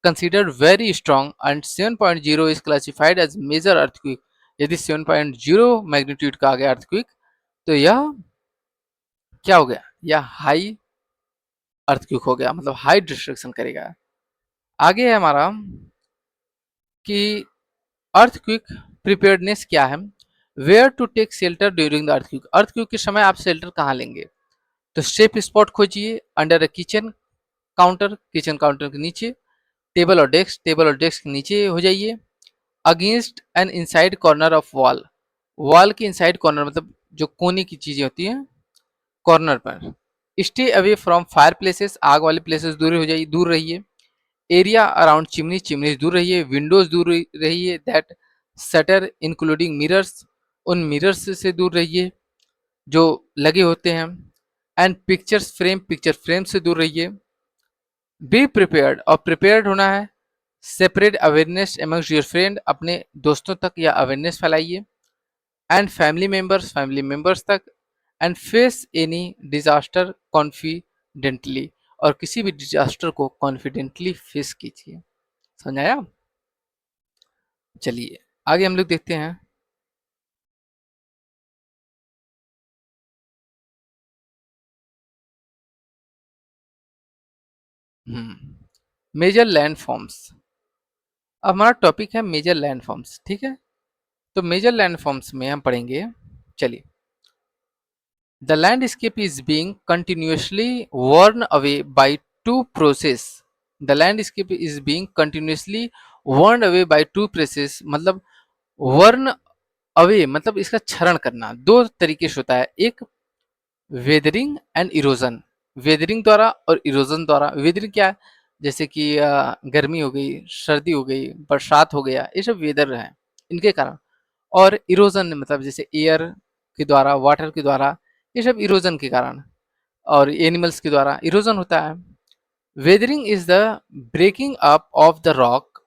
considered very strong, and 7.0 is classified as major earthquake। यदि 7.0 मैग्नीट्यूड का आ गया अर्थक्वेक तो यह क्या हो गया, यह हाई अर्थक्वेक हो गया, मतलब हाई डिस्ट्रक्शन करेगा। आगे है हमारा कि अर्थक्वेक प्रिपेयर्डनेस क्या है, where to take shelter during the earthquake. Earthquake के समय आप शेल्टर कहाँ लेंगे, तो सेफ स्पॉट खोजिए under a kitchen counter, kitchen counter के नीचे, टेबल और डेस्क, टेबल और डेस्क के नीचे हो जाइए। Against an inside corner of wall, wall के इनसाइड कॉर्नर मतलब जो कोने की चीजें होती हैं कॉर्नर पर। Stay away from fire places, आग वाले प्लेसेस दूर हो जाइए, दूर रहिए। एरिया अराउंड चिमनी, चिमनी दूर रहिए। विंडोज दूर रहिए, दैट शटर इंक्लूडिंग मिरर्स, उन मिरर्स से दूर रहिए जो लगे होते हैं। And pictures frame, picture frame से दूर रहिए। बी प्रिपेयर्ड, और प्रिपेयर्ड होना है। Separate awareness amongst your friend, अपने दोस्तों तक या अवेयरनेस फैलाइए। And family members, family members तक। And face any disaster confidently, और किसी भी डिजास्टर को कॉन्फिडेंटली फेस कीजिए। समझ आया? चलिए आगे हम लोग देखते हैं। Major land forms. अब हमारा टॉपिक है मेजर लैंड फॉर्म्स, ठीक है। तो मेजर लैंड फॉर्म्स में हम पढ़ेंगे, चलिए। The landscape is being continuously worn away by two process। The landscape is being continuously worn away by two process, मतलब वर्न अवे मतलब इसका क्षरण करना दो तरीके से होता है। एक वेदरिंग एंड इरोजन, वेदरिंग द्वारा और इरोजन द्वारा। वेदरिंग क्या है, जैसे कि गर्मी हो गई, सर्दी हो गई, बरसात हो गया, ये सब वेदर है, इनके कारण। और इरोजन मतलब जैसे एयर के द्वारा, वाटर के द्वारा, ये सब इरोजन के कारण, और एनिमल्स के द्वारा इरोजन होता है। Weathering is the breaking up of the rock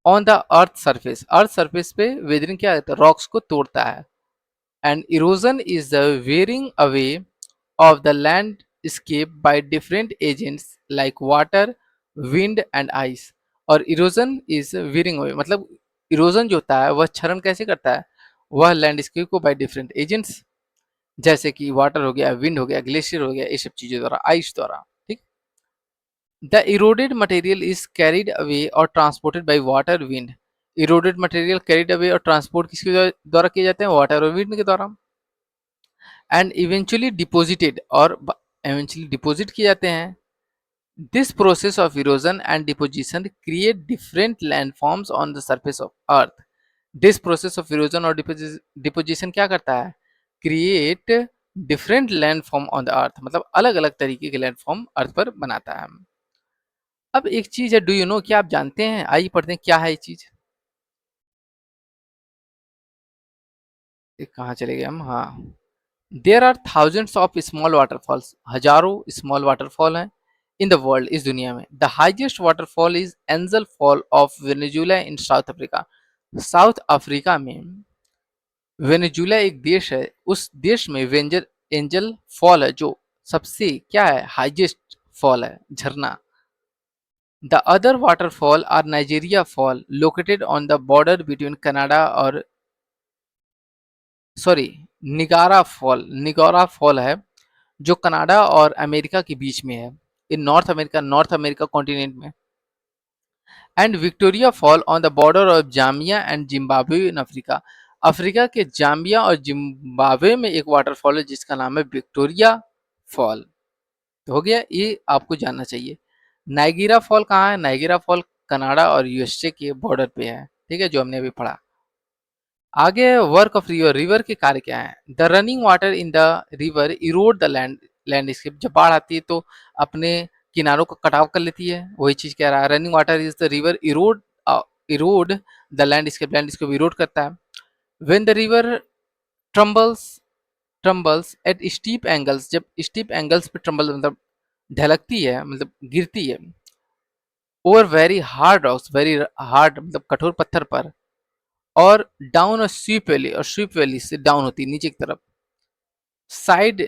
on the earth surface, earth surface पे वेदरिंग क्या होता है, रॉक्स को तोड़ता है। And erosion is the wearing away of the landscape by different agents like water, wind and ice। और erosion is wearing away मतलब erosion जो होता है वह क्षरण कैसे करता है, वह लैंडस्केप को बाय डिफरेंट एजेंट्स, जैसे कि वाटर हो गया, विंड हो गया, ग्लेशियर हो गया, ये सब चीजों द्वारा, आइस द्वारा। ठीक, the eroded material is carried away और transported by water, wind. Eroded material carried away और ट्रांसपोर्ट किसके द्वारा किए जाते हैं, वाटर और विंड के द्वारा। एंड इवेंचुअली डिपोजिटेड, और इवेंचुअली डिपोजिट किए जाते हैं। This process of erosion and deposition create different landforms on the surface of earth. This process of erosion और डिपोजिशन क्या करता है, create different landform on the अर्थ, मतलब अलग अलग तरीके के लैंडफॉर्म अर्थ पर बनाता है। अब एक चीज है, डू यू नो, क्या आप जानते हैं, आइए पढ़ते हैं क्या है ये चीज। ये कहाँ चले गए हम, हाँ। There are thousands of small waterfalls, हजारों स्मॉल वाटरफॉल हैं इन द वर्ल्ड, इस दुनिया में। The highest waterfall is Angel Fall of Venezuela in South Africa. South Africa में वेनेजुला एक देश है, उस देश में वेंजर एंजल फॉल है जो सबसे क्या है, हाईएस्ट फॉल है, झरना। The other waterfall are Nigeria fall located on the border between Canada और सॉरी निगारा फॉल है जो कनाडा और अमेरिका के बीच में है, इन नॉर्थ अमेरिका कॉन्टिनेंट में। And Victoria fall on the border of Zambia and Zimbabwe in Africa. Africa के जाम्बिया और जिम्बाब्वे में एक वाटरफॉल है जिसका नाम है विक्टोरिया फॉल। तो हो गया, ये आपको जानना चाहिए। नाइगेरा फॉल कहाँ है, नाइगेरा फॉल कनाडा और यूएसए के बॉर्डर पे है, ठीक है, जो हमने अभी पढ़ा। आगे वर्क ऑफ रिवर, रिवर के कार्य क्या है। The running water in the river erode the landscape, जब बाढ़ आती है तो अपने किनारों का कटाव कर लेती है, वही चीज कह रहा है। Running water is the river erode the landscape erode करता है। When the river tumbles tumbles at steep angles, जब स्टीप एंगल्स पे ट्रम्बल मतलब ढलकती है, मतलब गिरती है, over very hard rocks, very hard मतलब कठोर पत्थर पर, और डाउन और स्वीप वैली, और स्वीप वैली से डाउन होती है नीचे की तरफ, side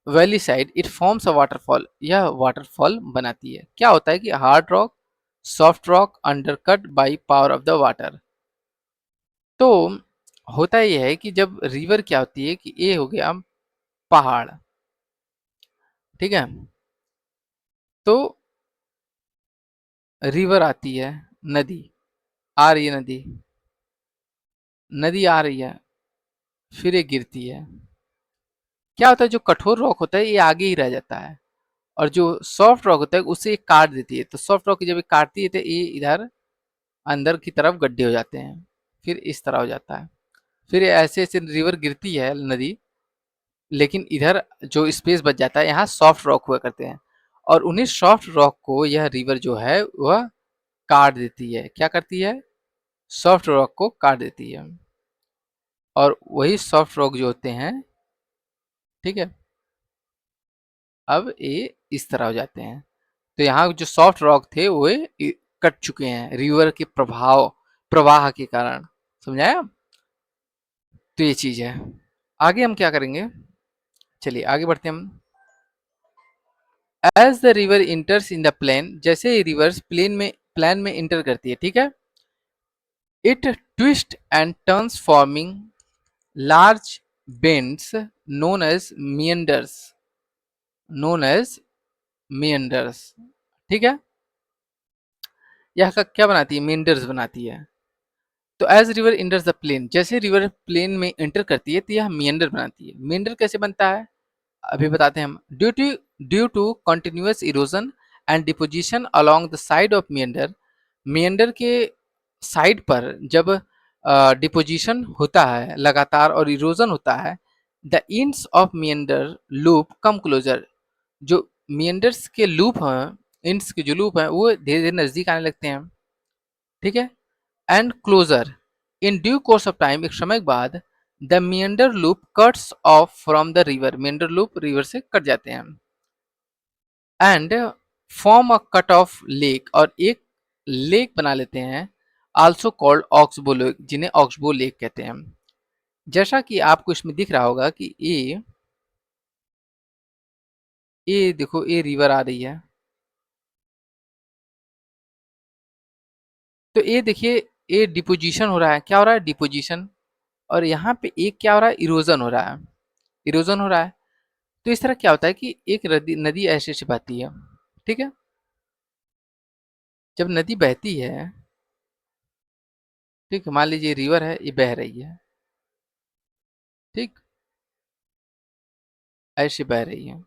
valley side, it forms a waterfall, यह वाटरफॉल बनाती है। क्या होता है कि hard rock, soft rock undercut by power of the water. तो होता यह है कि जब रिवर क्या होती है कि ये हो गया पहाड़, ठीक है, तो रिवर आती है, नदी आ रही है, नदी नदी आ रही है, फिर ये गिरती है। क्या होता है, जो कठोर रॉक होता है ये आगे ही रह जाता है, और जो सॉफ्ट रॉक होता है उसे ये काट देती है। तो सॉफ्ट रॉक जब ये काटती है तो ये इधर अंदर की तरफ गड्ढे हो जाते हैं, फिर इस तरह हो जाता है। फिर ये ऐसे ऐसे रिवर गिरती है, नदी, लेकिन इधर जो स्पेस बच जाता है यहाँ सॉफ्ट रॉक हुआ करते हैं, और उन्हीं सॉफ्ट रॉक को यह रिवर जो है वह काट देती है। क्या करती है, सॉफ्ट रॉक को काट देती है, और वही सॉफ्ट रॉक जो होते हैं, ठीक है, अब ये इस तरह हो जाते हैं। तो यहाँ जो सॉफ्ट रॉक थे वो कट चुके हैं रिवर के प्रवाह के कारण। समझाया। तो ये चीज है। आगे हम क्या करेंगे, चलिए आगे बढ़ते हैं हम। As the river enters in the plain, जैसे रिवर्स प्लेन में इंटर करती है, ठीक है, it twist and turns forming large bends known as meanders, known as meanders, ठीक है। यह क्या बनाती है, मियंडर्स बनाती है। तो as river enters the plain, जैसे रिवर प्लेन में इंटर करती है तो यह मियंडर बनाती है। मियंडर कैसे बनता है, अभी बताते हैं हम। Due to continuous erosion and deposition along the side of meander, meander के साइड पर जब डिपोजिशन होता है लगातार और इरोजन होता है, the ends of meander loop come closer, जो मियंडर्स के लूप हैं, इंड्स के जो लूप हैं वो धीरे धीरे नजदीक आने लगते हैं, ठीक है, and closure. In due course of time, एक समय के बाद, the meander loop cuts off from the river, meander loop river से कट जाते हैं, and form a cut off lake, और एक लेक बना लेते हैं, आल्सो कॉल्ड ऑक्सबो लेक, जिन्हें ऑक्सबो लेक कहते हैं। जैसा कि आपको इसमें दिख रहा होगा कि ये देखो ये रिवर आ रही है, तो ये देखिए ये डिपोजिशन हो रहा है, क्या हो रहा है, डिपोजिशन, और यहाँ पे एक क्या हो रहा है, इरोजन हो रहा है, इरोजन हो रहा है। तो इस तरह क्या होता है कि एक नदी नदी ऐसे ऐसे बहती है, ठीक है, जब नदी बहती है, ठीक है, मान लीजिए रिवर है, ये बह रही है, ठीक, ऐसे बह रही है,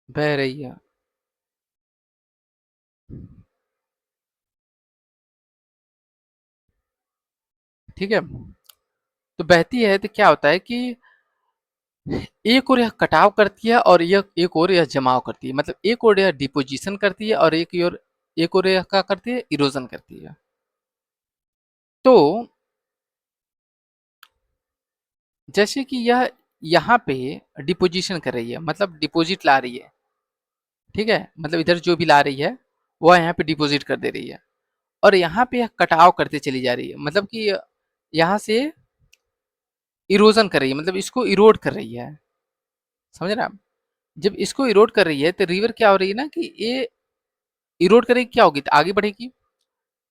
बह रही है, ठीक है। तो बहती है तो क्या होता है कि एक ओर यह कटाव करती है और यह एक ओर यह जमाव करती है, मतलब एक ओर यह डिपोजिशन करती है और एक ओर यह क्या करती है, इरोजन करती है। तो जैसे कि यह यहाँ पे डिपोजिशन कर रही है, मतलब डिपॉजिट ला रही है, ठीक है, मतलब इधर जो भी ला रही है वह यहाँ पे डिपॉजिट कर दे रही है, और यहाँ पे यह कटाव करते चली जा रही है, मतलब कि यहाँ से इरोजन कर रही है, मतलब इसको इरोड कर रही है, समझ रहे हैं आप? जब इसको इरोड कर रही है तो रिवर क्या हो रही है ना कि ये इरोड करेगी, क्या होगी, तो आगे बढ़ेगी।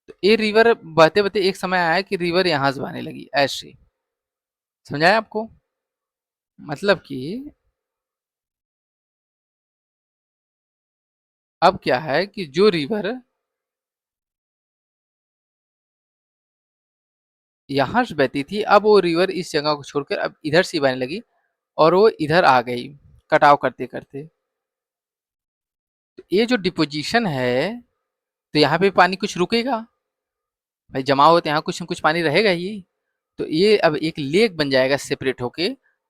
तो ये रिवर बहते बहते एक समय आया कि रिवर यहाँ से बहने लगी ऐसे, समझाया आपको? मतलब कि अब क्या है कि जो रिवर यहाँ से बहती थी, अब वो रिवर इस जगह को छोड़कर अब इधर से बहने लगी और वो इधर आ गई कटाव करते करते। तो ये जो डिपोजिशन है, तो यहाँ पे पानी कुछ रुकेगा, भाई जमा हो तो यहाँ कुछ न कुछ पानी रहेगा ही। तो ये अब एक लेक बन जाएगा सेपरेट होके,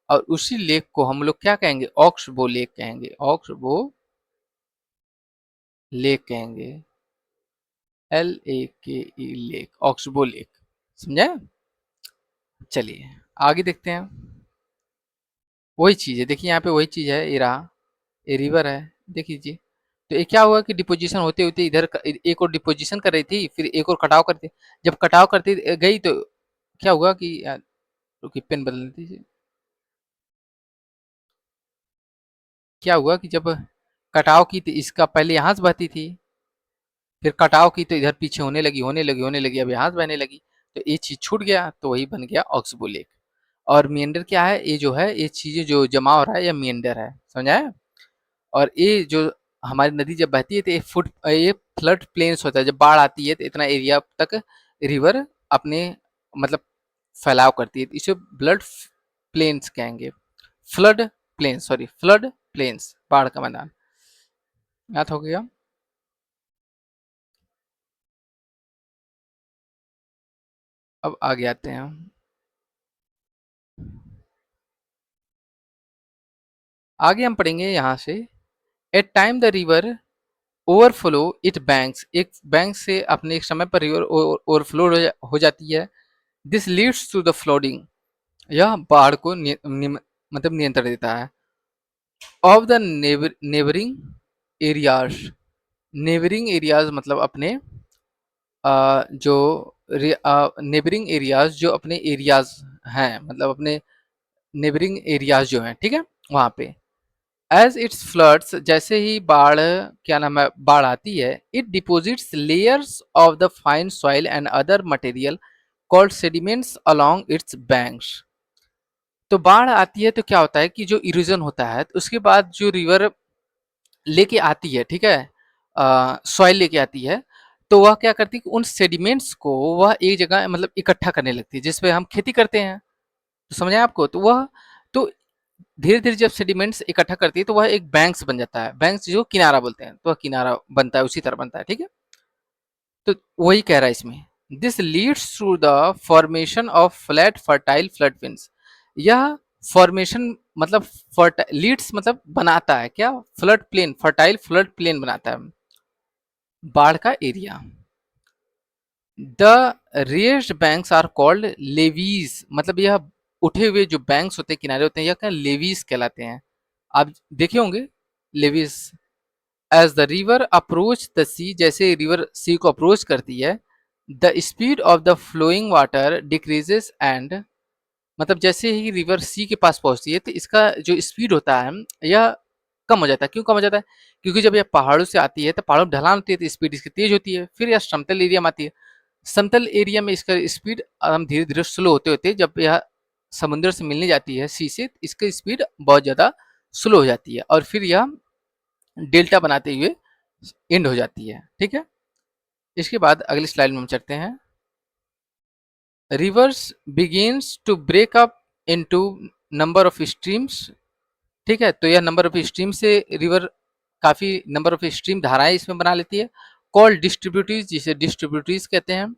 और उसी लेक को हम लोग क्या कहेंगे, ऑक्सबो लेक कहेंगे, ऑक्सबो लेक कहेंगे, LAKE लेक, ऑक्सबो लेक, समझे? चलिए आगे देखते हैं। वही चीज है, देखिए यहाँ पे वही चीज है, ये रहा, ये रिवर है, देख लीजिए। तो ये क्या हुआ कि डिपोजिशन होते होते इधर एक और डिपोजिशन कर रही थी, फिर एक और कटाव करती, जब कटाव करती गई तो क्या हुआ कि रुकिए पेन बदलने दीजिए। क्या हुआ कि जब कटाव की तो इसका पहले यहाँ से बहती थी, फिर कटाव की तो इधर पीछे होने लगी होने लगी होने लगी, अब यहाँ से बहने लगी, तो ये चीज छूट गया, तो वही बन गया ऑक्सबो लेक। और मियंडर क्या है, ये जो है ये चीजें जो जमा हो रहा है, ये मियंडर है, समझा है? और ये जो हमारी नदी जब बहती है तो ये फ्लड प्लेन्स होता है, जब बाढ़ आती है तो इतना एरिया तक रिवर अपने मतलब फैलाव करती है, तो इसे ब्लड प्लेन्स कहेंगे, flood plains, sorry flood plains, बाढ़ का मैदान, याद हो गया। अब आगे आते हैं, आगे हम पढ़ेंगे यहाँ से, at time the river overflow it banks, एक बैंक से अपने एक समय पर रिवर ओवरफ्लो हो जाती है, this leads to the flooding, यह बाढ़ को मतलब नियंत्रण देता है, of the neighbouring areas, neighbouring areas मतलब अपने जो नेबरिंग एरियाज जो अपने एरियाज हैं, मतलब अपने नेबरिंग एरियाज जो हैं, ठीक है, वहाँ पे एज इट्स फ्लड्स, जैसे ही बाढ़, क्या नाम है, बाढ़ आती है, it deposits layers of the fine soil and other material called sediments along it's banks. तो बाढ़ आती है तो क्या होता है कि जो इरोजन होता है, तो उसके बाद जो रिवर लेके आती है, ठीक है, सॉइल लेके आती है, तो वह क्या करती है कि उन सेडिमेंट्स को वह एक जगह मतलब इकट्ठा करने लगती है, जिसपे हम खेती करते हैं, तो समझ आया आपको? तो वह तो धीरे धीरे जब सेडिमेंट्स इकट्ठा करती है तो वह एक बैंक्स बन जाता है, बैंक्स जो किनारा बोलते हैं, तो वह किनारा बनता है, उसी तरह बनता है, ठीक है। तो वही कह रहा है इसमें, this leads through the formation of flat fertile flood plains, यह फॉर्मेशन मतलब लीड्स मतलब बनाता है क्या, flood plain, fertile flood plain बनाता है, बाढ़ का area. The raised banks are called levees, मतलब यह उठे हुए जो बैंक्स होते हैं, किनारे होते हैं, यह क्या लेवीज कहलाते हैं, आप देखे होंगे levees. As the river approach the sea, जैसे रिवर सी को अप्रोच करती है, the speed of the flowing water decreases and, मतलब जैसे ही रिवर सी के पास पहुंचती है तो इसका जो स्पीड होता है यह कम हो जाता है। क्यों कम हो जाता है? क्योंकि जब यह पहाड़ों से आती है तो पहाड़ों में ढलान होती है तो स्पीड इसकी तेज होती है, फिर यह समतल एरिया में आती है, समतल एरिया में इसका स्पीड हम धीरे धीरे स्लो होते होते जब यह समुद्र से मिलने जाती है सी से, इसकी स्पीड बहुत ज़्यादा स्लो हो जाती है और फिर यह डेल्टा बनाते हुए एंड हो जाती है, ठीक है। इसके बाद अगली स्लाइड में हम चलते हैं, rivers begins to break up into number of streams, ठीक है, तो यह नंबर ऑफ स्ट्रीम से रिवर काफी नंबर ऑफ स्ट्रीम धाराएं इसमें बना लेती है, कॉल्ड डिस्ट्रीब्यूटरीज, जिसे डिस्ट्रीब्यूटरीज कहते हैं।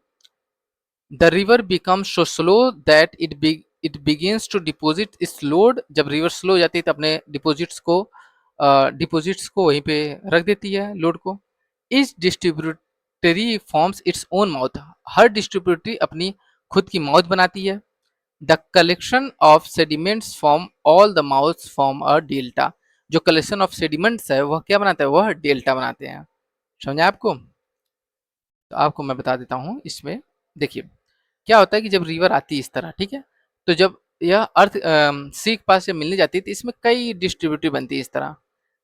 The river become so slow that it it begins to deposit its load, जब रिवर स्लो हो जाती है तो अपने डिपॉजिट्स को वहीं पे रख देती है लोड को। इस distributary forms its own mouth, हर डिस्ट्रीब्यूटरी अपनी खुद की माउथ बनाती है। The collection of sediments form all the mouths form a delta, जो कलेक्शन ऑफ सेडिमेंट्स है वह क्या बनाता है, वह डेल्टा बनाते हैं। समझा आपको? तो आपको मैं बता देता हूँ इसमें। देखिए क्या होता है कि जब रिवर आती है इस तरह, ठीक है, तो जब यह अर्थ सी के पास से मिलने जाती है तो इसमें कई डिस्ट्रीब्यूटिव बनती है इस तरह।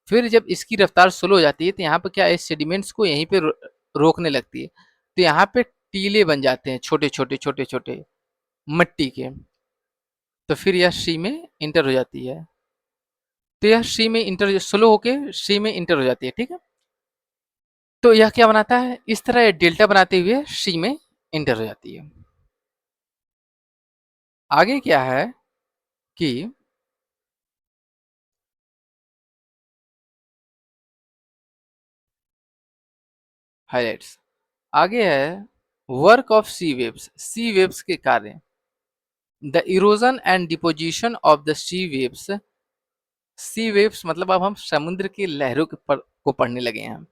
फिर जब इसकी रफ्तार स्लो हो जाती है तो यहाँ पे क्या है, सेडिमेंट्स को यहीं पे रोकने लगती है, तो यहाँ पे टीले बन जाते हैं छोटे छोटे छोटे छोटे मट्टी के। तो फिर यह सी में इंटर हो जाती है, तो यह सी में इंटर स्लो होके सी में इंटर हो जाती है, ठीक है। तो यह क्या बनाता है, इस तरह ये डेल्टा बनाते हुए सी में इंटर हो जाती है। आगे क्या है कि हाइलाइट्स, आगे है वर्क ऑफ सी वेव्स के कार्य। The erosion and deposition of the sea waves मतलब अब हम समुद्र की लहरों को पढ़ने लगे हैं।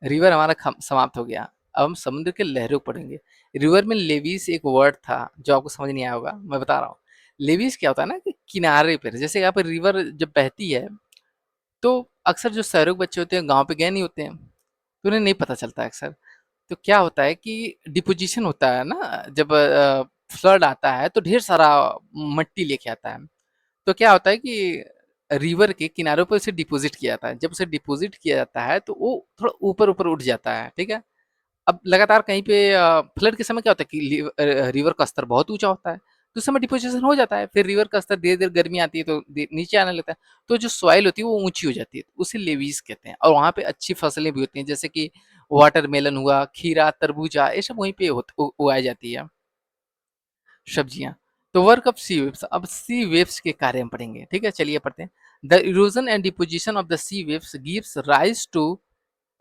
रिवर हमारा समाप्त हो गया, अब हम समुद्र के लहरों को पढ़ेंगे। रिवर में लेविस एक वर्ड था जो आपको समझ नहीं आया होगा, मैं बता रहा हूँ। लेविस क्या होता है ना कि किनारे पर, जैसे यहाँ पर रिवर जब बहती है तो अक्सर जो शहरों के बच्चे होते हैं गांव पे गए नहीं होते हैं, तो उन्हें नहीं पता चलता है अक्सर। तो क्या होता है कि डिपोजिशन होता है ना, जब फ्लड आता है तो ढेर सारा मट्टी लेके आता है। तो क्या होता है कि रिवर के किनारों पर उसे डिपॉजिट किया जाता है, जब उसे डिपॉजिट किया जाता है तो वो थोड़ा ऊपर ऊपर उठ जाता है, ठीक है। अब लगातार कहीं पे फ्लड के समय क्या होता है कि रिवर का स्तर बहुत ऊंचा होता है, तो उस समय डिपोजिशन हो जाता है, फिर रिवर का स्तर धीरे धीरे गर्मी आती है तो नीचे आने लगता है, तो जो सॉइल होती है वो ऊंची हो जाती है, तो उसे लेवीज कहते हैं। और वहाँ पे अच्छी फसलें भी होती हैं, जैसे कि वाटरमेलन हुआ, खीरा, तरबूजा, ये सब वहीं पे उगाई जाती है, सब्जियां। तो वर्क ऑफ सी वेव्स, अब सी वेव्स के कार्य हम पढ़ेंगे, ठीक है, चलिए पढ़ते हैं। The erosion and deposition of the sea waves gives rise to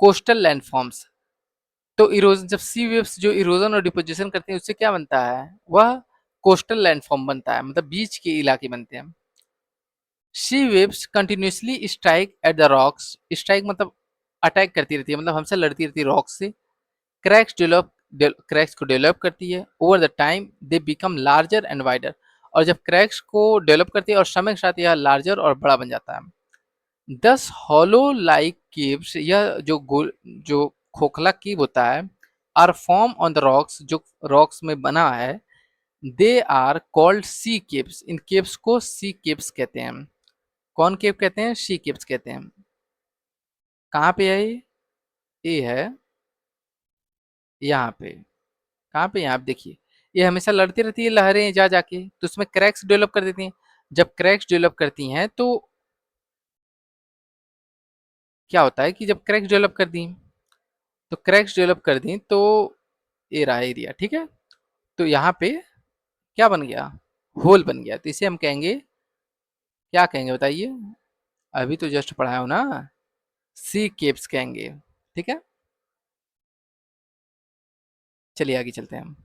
coastal landforms. तो इरोजन, जब सी वेव्स जो इरोजन और डिपोजिशन करते हैं उससे क्या बनता है, वह कोस्टल लैंडफॉर्म बनता है, मतलब बीच के इलाके बनते हैं। Sea waves continuously strike at the rocks, strike मतलब अटैक करती रहती है, मतलब हमसे लड़ती रहती है रॉक से। क्रैक्स डेवलप, क्रैक्स को डेवलप करती है। Over the time they become larger and wider, और जब क्रैक्स को डेवलप करती है और समय के साथ यह लार्जर और बड़ा बन जाता है। दस हॉलो लाइक केव्स, यह जो खोखला कीव होता है, are form on the rocks, जो रॉक्स में बना है। They are called sea caves, इन केव्स को सी केव्स कहते हैं। कौन केव कहते हैं, सी केव्स कहते हैं। कहाँ पे है ये है यहाँ पे। कहाँ पे, यहाँ पे देखिए, ये हमेशा लड़ती रहती है लहरें जा जाके, तो उसमें क्रैक्स डेवलप कर देती हैं। जब क्रैक्स डेवलप करती हैं तो क्या होता है कि जब क्रैक्स डेवलप कर दी, तो क्रैक्स डेवलप कर दी तो ये रहा एरिया, ठीक है। तो यहाँ पे क्या बन गया, होल बन गया, तो इसे हम कहेंगे, क्या कहेंगे बताइए, अभी तो जस्ट पढ़ाया हो ना, सी केप्स कहेंगे, ठीक है। चलिए आगे चलते हैं हम।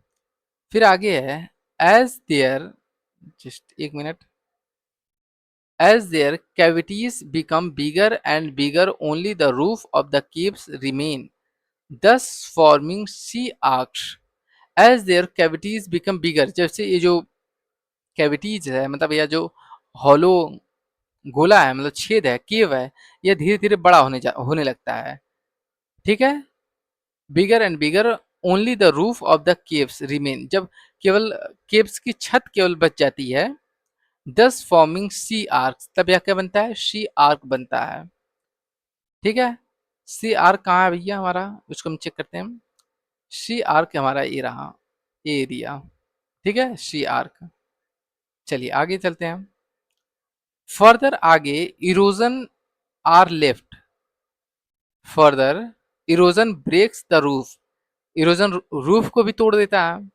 फिर आगे है एज देयर, जस्ट एक minute, as their cavities become bigger and bigger, only the roof of the caves remain, thus forming sea arcs. As their cavities become bigger, जैसे ये जो कैविटीज है, मतलब यह जो हॉलो गोला है, मतलब छेद है, केव है, यह धीरे धीरे बड़ा होने लगता है, ठीक है। Bigger and bigger, only the roof of the caves remain, जब केवल केव्स की छत केवल बच जाती है, दस फॉर्मिंग सी आर्क, तब यह क्या बनता है, सी आर्क बनता है, ठीक है। सी आर्क कहाँ है भैया हमारा, उसको हम चेक करते हैं। सी आर्क हमारा ये रहा, ये एरिया, ठीक है, सी आर्क। चलिए आगे चलते हैं। फर्दर आगे erosion are left, further erosion breaks the roof, erosion roof को भी तोड़ देता है।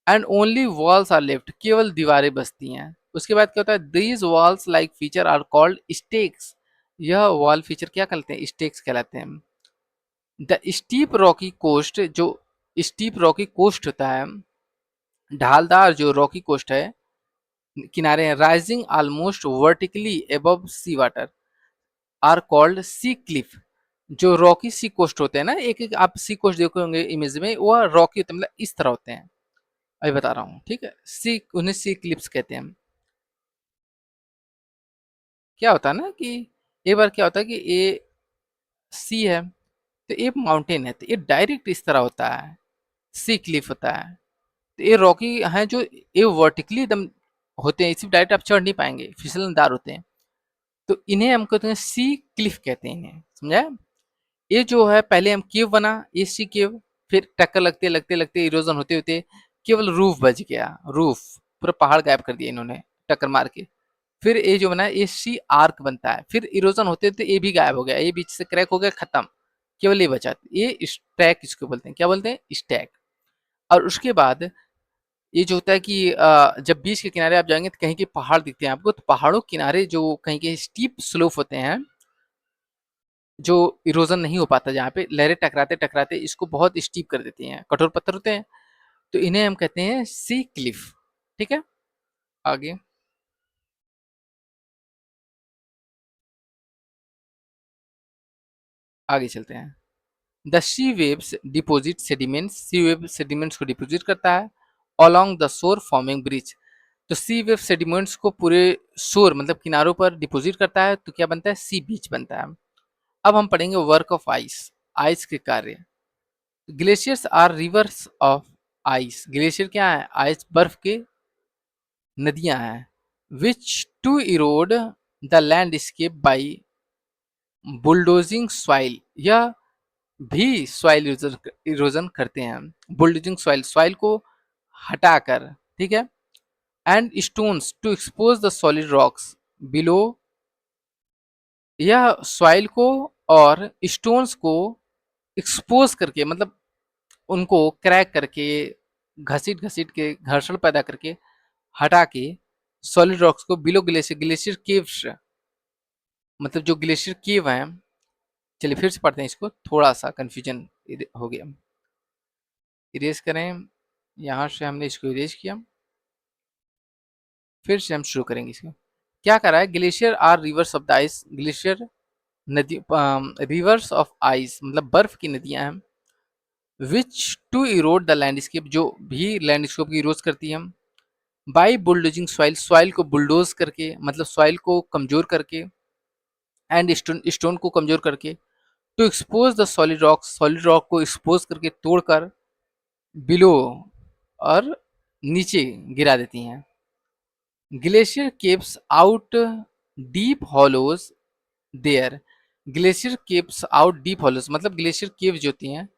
And only walls are left, केवल दीवारें बचती हैं। उसके बाद क्या होता है, these walls like feature are called stacks, यह वॉल फीचर क्या कहते हैं, स्टेक्स कहलाते हैं। द स्टीप रॉकी कोस्ट, जो स्टीप रॉकी कोस्ट होता है, ढालदार जो रॉकी कोस्ट है, किनारे हैं, rising almost vertically above sea water are called sea cliff. जो रॉकी सी कोस्ट होते हैं ना, एक एक आप सी कोस्ट देखे होंगे इमेज में, वह रॉकी होते हैं, मतलब इस तरह होते हैं। अभी बता रहा हूँ, ठीक है। सी, उन्हें सी क्लिप्स कहते हैं। क्या होता है ना कि एक बार क्या होता है कि ये सी है, तो ये माउंटेन है, तो ये डायरेक्ट इस तरह होता है, सी क्लिफ होता है। तो ये रॉकी हैं जो ये वर्टिकली एकदम होते हैं, सिर्फ डायरेक्ट आप चढ़ नहीं पाएंगे, फिसलनदार होते हैं। तो इन्हें हम कहते हैं सी क्लिफ कहते हैं इन्हें, समझा। ये जो है पहले हम केव बना, ये सी केव, फिर टक्कर लगते लगते लगते इरोजन होते होते केवल रूफ बच गया, रूफ, पूरा पहाड़ गायब कर दिया इन्होंने टक्कर मार के। फिर ये जो बना ये सी आर्क बनता है, फिर इरोजन होते होते ये भी गायब हो गया, ये बीच से क्रैक हो गया, खत्म, केवल ये बचा, ये स्टैक इसको बोलते हैं। क्या बोलते हैं? स्टैक। और उसके बाद ये जो होता है कि जब बीच के किनारे आप जाएंगे तो कहीं के पहाड़ दिखते हैं आपको, तो पहाड़ों के किनारे जो कहीं के स्टीप स्लोप होते हैं, जो इरोजन नहीं हो पाता, जहाँ पे लहरें टकराते टकराते इसको बहुत स्टीप कर देती हैं, कठोर पत्थर होते हैं, तो इन्हें हम कहते हैं सी क्लिफ। ठीक है, आगे आगे चलते हैं। The sea waves deposit sediments, sea wave sediments को डिपोजिट करता है along the shore forming bridge. तो सी वेव सेडिमेंट्स को पूरे शोर मतलब किनारों पर डिपोजिट करता है, तो क्या बनता है? सी बीच बनता है। अब हम पढ़ेंगे वर्क ऑफ आइस, आइस के कार्य। Glaciers are rivers of ice, glacier क्या है? आइस, बर्फ के नदियां हैं। Which to erode the landscape by bulldozing soil, यह भी सॉइल इरोजन करते हैं। बुलडोजिंग सॉइल, सॉइल को हटाकर, ठीक है। And stones to expose the solid rocks below, यह सॉइल को और स्टोन्स को एक्सपोज करके, मतलब उनको क्रैक करके, घसीट घसीट के, घर्षण पैदा करके, हटा के सॉलिड रॉक्स को बिलो ग्लेशियर, ग्लेशियर केव्स, मतलब जो ग्लेशियर केव हैं। चलिए फिर से पढ़ते हैं इसको, थोड़ा सा कंफ्यूजन हो गया। इरेज करें, यहाँ से हमने इसको इरेज किया, फिर से हम शुरू करेंगे इसको। क्या कर रहा है? Glacier are rivers of the ice, glacier नदी, रिवर्स ऑफ आइस मतलब बर्फ की नदियां हैं। Which to erode the landscape, जो भी लैंडस्केप की इरोज करती है। बाई बुलडोजिंग सॉइल, सॉइल को बुलडोज करके, मतलब सॉइल को कमजोर करके, एंड स्टोन, स्टोन को कमजोर करके, to expose the solid rock, solid rock को एक्सपोज करके, तोड़कर, बिलो और नीचे गिरा देती हैं। Glacier caves out deep hollows there, glacier caves out deep hollows मतलब ग्लेशियर केव जो होती हैं,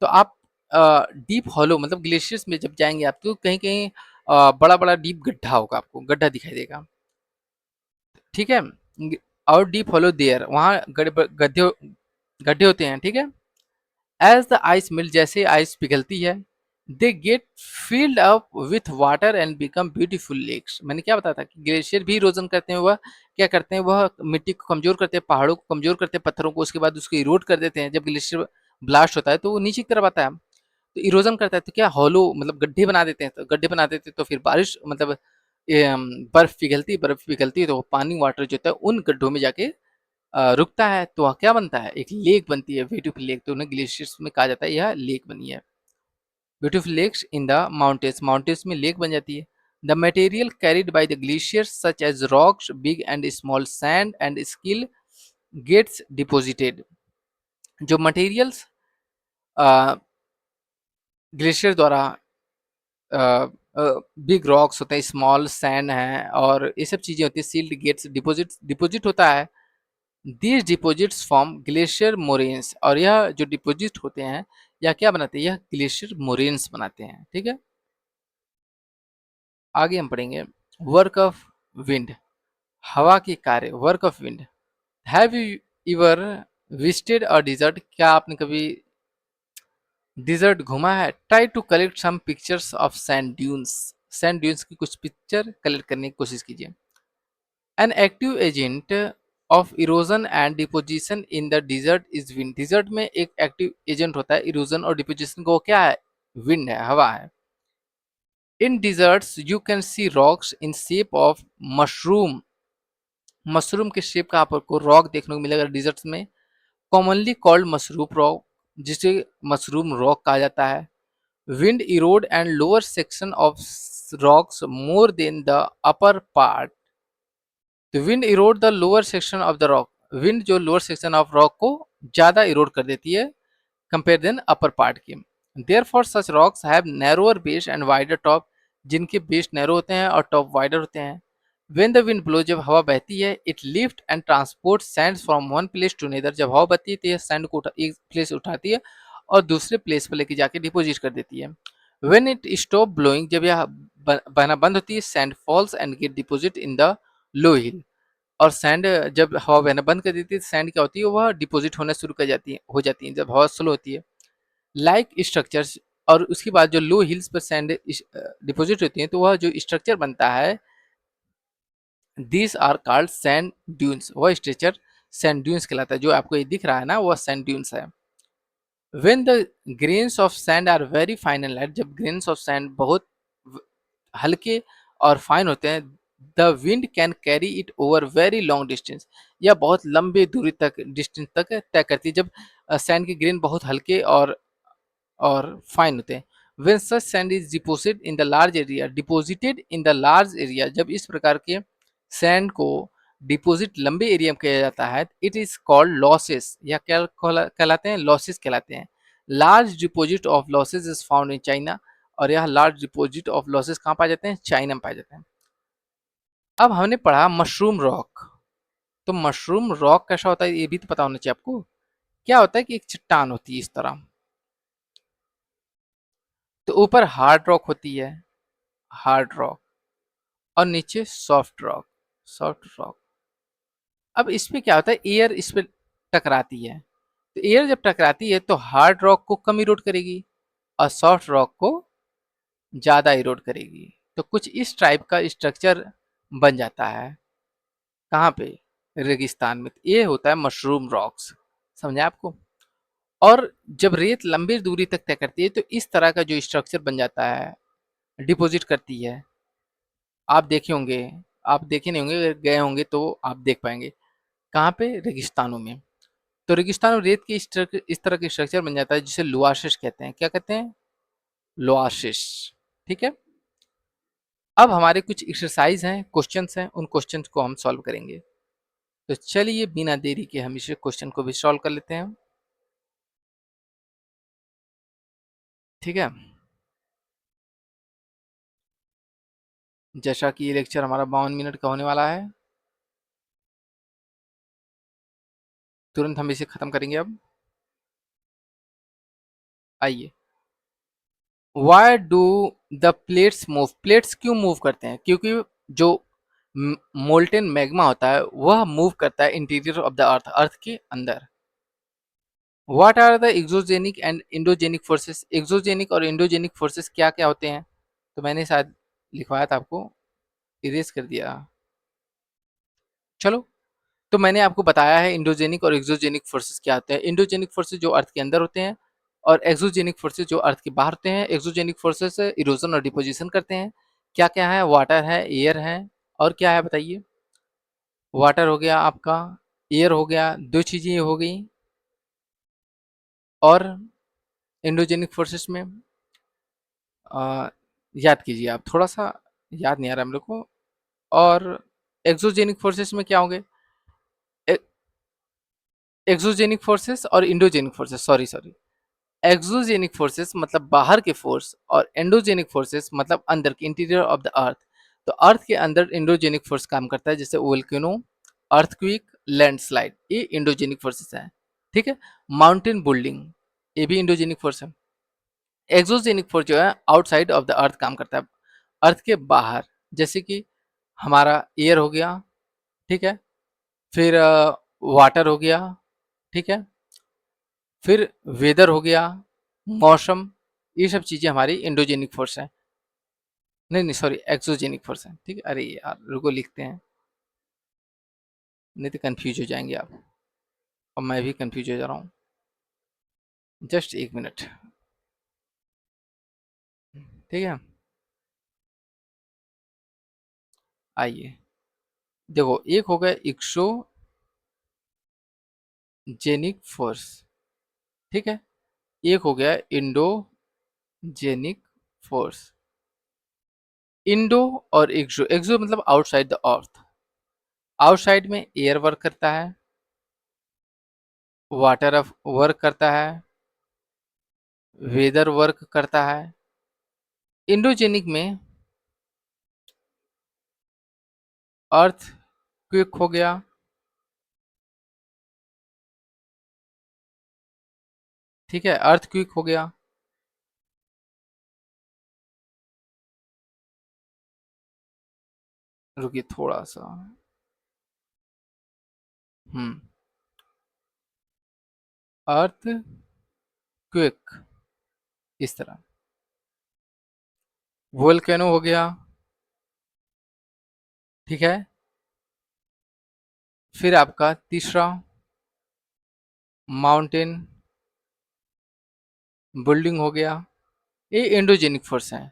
तो आप डीप हॉलो मतलब ग्लेशियर्स में जब जाएंगे आप, तो कहीं कहीं बड़ा बड़ा डीप गड्ढा होगा, आपको गड्ढा दिखाई देगा, ठीक है। और डीप हॉलो देयर, वहाँ गड्ढे गड्ढे होते हैं, ठीक है। एज द आइस मिल्ट, जैसे आइस पिघलती है, they get filled up with water and become beautiful lakes. मैंने क्या बताया था कि ग्लेशियर भी इरोजन करते हैं, वह क्या करते हैं? वह मिट्टी को कमजोर करते हैं, पहाड़ों को कमजोर करते हैं, पत्थरों को, उसके बाद उसको इरोड कर देते हैं। जब ग्लेशियर ब्लास्ट होता है तो वो नीचे की तरफ आता है, तो इरोजन करता है, तो क्या हॉलो मतलब गड्ढे बना देते हैं, तो गड्ढे बना देते हैं, तो फिर बारिश मतलब बर्फ पिघलती है, तो पानी वाटर जो होता है उन गड्ढों में जाके रुकता है, तो वह क्या बनता है? एक लेक बनती है, ब्यूटीफुल लेक। तो उन्हें ग्लेशियर्स में कहा जाता है यह लेक बनी है। Beautiful lakes in the mountains, mountains में लेक बन जाती है। The material carried by the glaciers such as rocks, big and small, sand and स्किल गेट्स डिपोजिटेड। जो मटेरियल्स ग्लेशियर द्वारा, बिग रॉक्स होते हैं, स्मॉल सैंड है, और ये सब चीजें होती है, सील्ड गेट्स, डिपोजिट डिपोजिट होता है। These deposits form glacier moraines, और यह जो डिपोजिट होते हैं यह क्या बनाते हैं? यह ग्लेशियर मोरेन्स बनाते हैं, ठीक है। आगे हम पढ़ेंगे वर्क ऑफ विंड, हवा के कार्य, work of wind. Have you ever visited a desert, क्या आपने कभी डिजर्ट घूमा है? Try to collect some pictures of sand dunes, sand dunes की कुछ पिक्चर कलेक्ट करने की कोशिश कीजिए। An active agent of erosion and deposition in the desert is wind, desert में एक एक्टिव एजेंट होता है इरोजन और डिपोजिशन को, क्या है? विंड है, हवा है। In deserts you can see rocks in shape of mushroom. Mushroom के शेप का आपको रॉक देखने को मिलेगा डिजर्ट्स में, कॉमनली कॉल्ड मशरूम रॉक, जिसे मशरूम रॉक कहा जाता है। Wind erode and lower section of rocks more than the upper part. तो wind erode the lower section of the rock, wind जो लोअर सेक्शन ऑफ रॉक को ज्यादा erode कर देती है कंपेयर देन अपर पार्ट की। Therefore such rocks have narrower base and wider top, जिनके base narrow होते हैं और टॉप वाइडर होते हैं। व्हेन द विंड ब्लो, जब हवा बहती है, it lift and transport sand from one place to another, जब हवा बहती है तो यह सैंड को एक प्लेस उठाती है और दूसरे प्लेस पर लेके जाके डिपोजिट कर देती है। व्हेन इट स्टॉप ब्लोइंग, जब यह बहना बंद होती है, sand falls and get deposit in the low hill. और सैंड जब हवा बहना बंद कर देती है, सैंड क्या होती है, वह डिपोजिट होना शुरू कर जाती है, हो जाती है जब हवा स्लो होती है। लाइक स्ट्रक्चर्स, और उसके बाद जो लो हिल्स पर सैंड डिपोजिट होती है तो वह जो स्ट्रक्चर बनता है, this are called sand dunes, वह स्ट्रक्चर सैंड ड्यून्स कहलाता है। जो आपको ये दिख रहा है ना, वह सैंड ड्यून्स है। When the grains of sand are very fine and light, जब ग्रेन्स ऑफ सैंड बहुत हल्के और फाइन होते हैं, the wind can carry it over very long distance, या बहुत लंबे दूरी तक डिस्टेंस तक तय करती है जब सैंड के ग्रेन बहुत हल्के और फाइन होते हैं। When such sand is deposited in the large area, deposited in the large area, जब इस प्रकार के सैंड को डिपोजिट लंबे एरिया में किया जाता है, इट इज कॉल्ड लॉसेस, या क्या कहलाते हैं, लॉसेस कहलाते हैं। Large deposit of losses is found in China, और यह लार्ज डिपोजिट ऑफ लॉसेस कहाँ पाए जाते हैं, चाइना में पाए जाते हैं। अब हमने पढ़ा मशरूम रॉक। तो मशरूम रॉक कैसा होता है ये भी तो पता होना चाहिए आपको। क्या होता है कि एक चट्टान होती है इस तरह, तो ऊपर हार्ड रॉक होती है, हार्ड रॉक, और नीचे सॉफ्ट रॉक, सॉफ्ट रॉक। अब इसमें क्या होता है, एयर इस पे टकराती है, तो एयर जब टकराती है तो हार्ड रॉक को कम इरोड करेगी और सॉफ्ट रॉक को ज्यादा इरोड करेगी। तो कुछ इस टाइप का स्ट्रक्चर बन जाता है, कहाँ पे, रेगिस्तान में। तो ये होता है मशरूम रॉक्स, समझे आपको। और जब रेत लंबी दूरी तक तय करती है तो इस तरह का जो स्ट्रक्चर बन जाता है, डिपॉजिट करती है। आप देखे होंगे, आप देखे नहीं होंगे, अगर गए होंगे तो आप देख पाएंगे। कहाँ पे, रेगिस्तानों में। तो रेगिस्तान में रेत की इस तरह की स्ट्रक्चर बन जाता है जिसे लुआसिस कहते हैं। क्या कहते हैं, लुआसिस। ठीक है। अब हमारे कुछ एक्सरसाइज हैं, क्वेश्चंस हैं, उन क्वेश्चंस को हम सॉल्व करेंगे। तो चलिए बिना देरी के हम इस क्वेश्चन को भी सॉल्व कर लेते हैं। ठीक है। जैसा कि ये लेक्चर हमारा 52 मिनट का होने वाला है, तुरंत हम इसे खत्म करेंगे। अब आइए, why do the plates move, plates क्यों मूव करते हैं, क्योंकि जो मोल्टेन मैग्मा होता है वह मूव करता है interior of the earth, earth के अंदर। What are the exogenic and endogenic forces, exogenic और इंडोजेनिक फोर्सेस क्या क्या होते हैं। तो मैंने शायद लिखवाया था आपको, इरेज कर दिया। चलो, तो मैंने आपको बताया है इंडोजेनिक और एक्सोजेनिक फोर्सेस क्या होते हैं। इंडोजेनिक फोर्सेस जो अर्थ के अंदर होते हैं, और एक्सोजेनिक फोर्सेस जो अर्थ के बाहर होते हैं। एक्सोजेनिक फोर्सेस इरोजन और डिपोजिशन करते हैं। क्या क्या है, वाटर है, एयर है, और क्या है बताइए। वाटर हो गया आपका, एयर हो गया, दो चीजें हो गई। और इंडोजेनिक फोर्सेस में याद कीजिए आप थोड़ा सा, याद नहीं आ रहा हम लोग को। और एक्सोजेनिक फोर्सेस में क्या होंगे, एक्सोजेनिक फोर्सेस और endogenic forces, sorry sorry. Exogenic forces मतलब बाहर के फोर्स, और एंडोजेनिक फोर्सेस मतलब अंदर के, इंटीरियर ऑफ द अर्थ। तो अर्थ के अंदर इंडोजेनिक फोर्स काम करता है, जैसे वोल्केनो, अर्थक्वेक, लैंडस्लाइड, ये इंडोजेनिक फोर्सेस हैं। ठीक है। माउंटेन बिल्डिंग, ये भी इंडोजेनिक फोर्स है। एक्सोजेनिक फोर्स जो है आउटसाइड ऑफ द अर्थ काम करता है, अर्थ के बाहर। जैसे कि हमारा एयर हो गया, ठीक है, फिर वाटर हो गया, ठीक है, फिर वेदर हो गया, मौसम, ये सब चीजें हमारी इंडोजेनिक फोर्स है। नहीं नहीं सॉरी, एक्सोजेनिक फोर्स है। ठीक है, अरे यार रुको लिखते हैं, नहीं तो कंफ्यूज हो जाएंगे आप, और मैं भी कंफ्यूज हो जा रहा हूँ। जस्ट एक मिनट। ठीक है। आइए, देखो एक हो गया एक्सोजेनिक फोर्स, ठीक है, एक हो गया इंडोजेनिक फोर्स। इंडो और एक्सो, एक्सो मतलब आउटसाइड द अर्थ, आउटसाइड में एयर वर्क करता है, वाटर वर्क करता है, वेदर वर्क करता है। इंडोजेनिक में अर्थ क्विक हो गया, ठीक है, अर्थ क्विक हो गया। रुकिए थोड़ा सा, हम्म, अर्थ क्विक, इस तरह। वोल्केनो हो गया, ठीक है। फिर आपका तीसरा माउंटेन बिल्डिंग हो गया। ये एंडोजेनिक फोर्स है,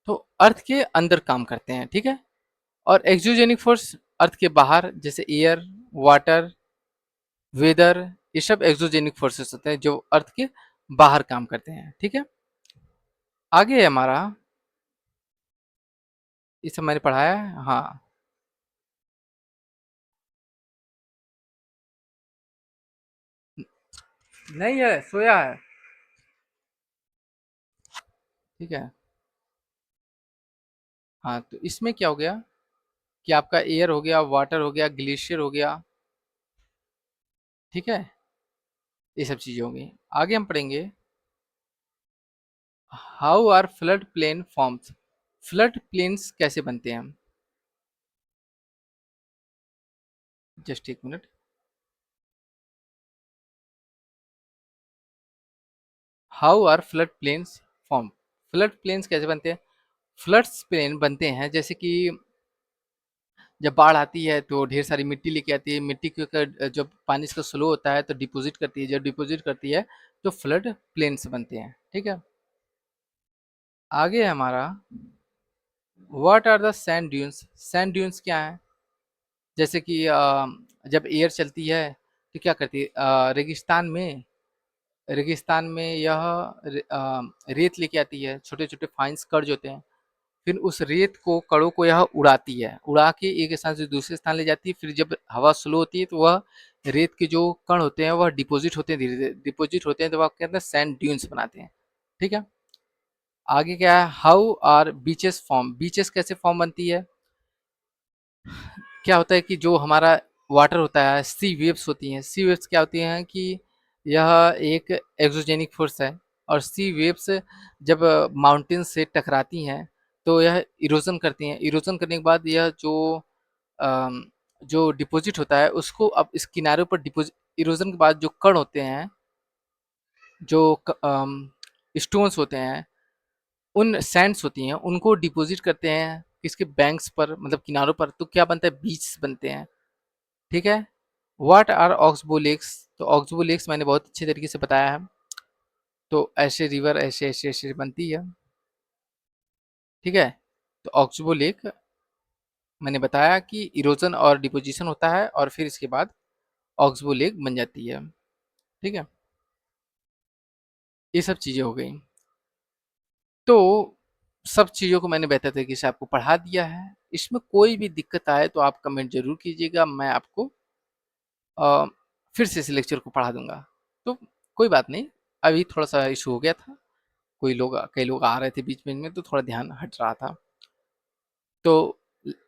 तो अर्थ के अंदर काम करते हैं, ठीक है। और एक्सोजेनिक फोर्स अर्थ के बाहर, जैसे एयर, वाटर, वेदर, ये सब एक्सोजेनिक फोर्सेस होते हैं जो अर्थ के बाहर काम करते हैं, ठीक है। आगे है हमारा, ये सब मैंने पढ़ाया है, हाँ। नहीं है, सोया है, ठीक है। हाँ, तो इसमें क्या हो गया कि आपका एयर हो गया, वाटर हो गया, ग्लेशियर हो गया, ठीक है। ये सब चीजें हो गई। आगे हम पढ़ेंगे how are flood plain forms, flood plains कैसे बनते हैं। जस्ट एक minute. How are flood plains form, flood plains कैसे बनते हैं। फ्लड्स प्लेन बनते हैं जैसे कि जब बाढ़ आती है तो ढेर सारी मिट्टी लेके आती है, मिट्टी को जब पानी इसका स्लो होता है तो डिपॉजिट करती है, जब डिपॉजिट करती है तो फ्लड प्लेन्स बनते हैं, ठीक है। आगे है हमारा what are the sand dunes, sand dunes क्या है। जैसे कि जब एयर चलती है तो क्या करती है, रेगिस्तान में यह रेत लेके आती है, छोटे छोटे फाइन्स कण होते हैं। फिर उस रेत को, कणों को यह उड़ाती है, उड़ा के एक स्थान से दूसरे स्थान ले जाती है। फिर जब हवा स्लो होती है तो वह रेत के जो कण होते हैं वह डिपॉजिट होते हैं, धीरे धीरे डिपॉजिट होते हैं, तो वह क्या कहते हैं, सैंड ड्यून्स बनाते हैं, ठीक है। आगे क्या है, how are beaches form, beaches कैसे फॉर्म बनती है। क्या होता है कि जो हमारा वाटर होता है, सी वेव्स होती हैं, सी वेव्स क्या होती हैं कि यह एक एक्सोजेनिक फोर्स है। और सी वेव्स जब माउंटेन से टकराती हैं तो यह इरोजन करती हैं, इरोजन करने के बाद यह अम, जो डिपॉजिट होता है उसको अब इस किनारे पर डिपॉजिट, इरोजन के बाद जो कण होते हैं, जो स्टोन्स होते हैं, उन सैंड्स होती हैं, उनको डिपॉजिट करते हैं किसके बैंक्स पर, मतलब किनारों पर, तो क्या बनता है, बीच बनते हैं, ठीक है। व्हाट आर ऑक्सबो लेक्स, तो ऑक्सबो लेक्स मैंने बहुत अच्छे तरीके से बताया है। तो ऐसे रिवर ऐसे ऐसे ऐसे बनती है, ठीक है। तो ऑक्सबो लेक मैंने बताया कि इरोजन और डिपोजिशन होता है और फिर इसके बाद ऑक्सबो लेक बन जाती है, ठीक है। ये सब चीज़ें हो गई। तो सब चीज़ों को मैंने बेहतर तरीके से आपको पढ़ा दिया है। इसमें कोई भी दिक्कत आए तो आप कमेंट ज़रूर कीजिएगा, मैं आपको अ, फिर से इस लेक्चर को पढ़ा दूँगा। तो कोई बात नहीं, अभी थोड़ा-सा इश्यू हो गया था। कई लोग आ रहे थे बीच-बीच में तो थोड़ा ध्यान हट रहा था। तो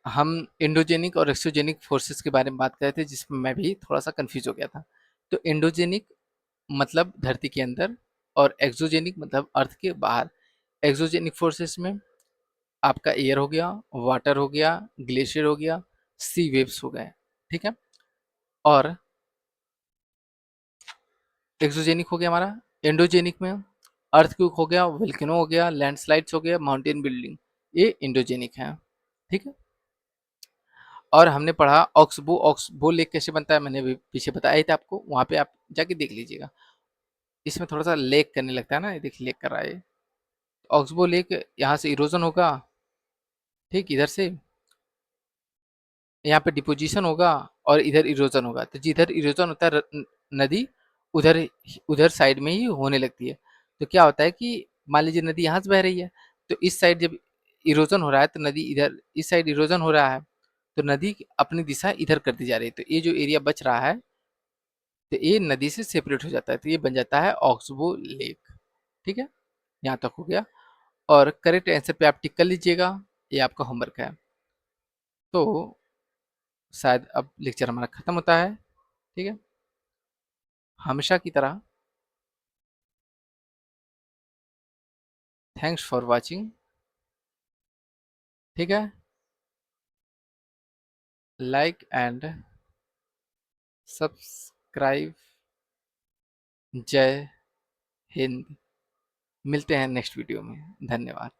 हम एंडोजेनिक और एक्सोजेनिक फोर्सेस के बारे में बात कर रहे थे जिसमें मैं भी थोड़ा-सा कन्फ्यूज़ हो गया था। तो एंडोजेनिक मतलब धरती के अंदर और एक्सोजेनिक मतलब अर्थ के बाहर। एक्सोजेनिक फोर्सेस में आपका एयर हो गया, वाटर हो गया, ग्लेशियर हो गया, सी वेव्स हो गए, ठीक है। और एक्सोजेनिक हो गया हमारा। एंडोजेनिक में अर्थक्वेक हो गया, वोल्केनो हो गया, लैंडस्लाइड्स हो गया, माउंटेन बिल्डिंग, ये एंडोजेनिक है, ठीक है। और हमने पढ़ा ऑक्सबो लेक कैसे बनता है, मैंने भी पीछे बताया ही था आपको, वहाँ पे आप जाके देख लीजिएगा। इसमें थोड़ा-सा लेक करने लगता है ना, ये देखिए लेक कर रहा है ये। ऑक्सबो लेक, यहाँ से इरोजन होगा, ठीक, इधर से यहाँ पे डिपोजिशन होगा और इधर इरोजन होगा, तो जिधर इरोजन होता है नदी उधर उधर साइड में ही होने लगती है। तो क्या होता है कि मान लीजिए नदी यहाँ से बह रही है, तो इस साइड जब इरोजन हो रहा है तो नदी इधर इस साइड इरोजन हो रहा है, तो नदी अपनी दिशा इधर करती जा रही है, तो ये जो एरिया बच रहा है तो ये नदी से सेपरेट हो जाता है, तो ये बन जाता है ऑक्सबो लेक। ठीक है, यहाँ तक हो गया। और करेक्ट आंसर पे आप टिक कर लीजिएगा, ये आपका होमवर्क है। तो शायद अब लेक्चर हमारा खत्म होता है। ठीक है, हमेशा की तरह थैंक्स फॉर वाचिंग। ठीक है, लाइक एंड सब्सक्राइब। जय हिंद। मिलते हैं नेक्स्ट वीडियो में। धन्यवाद।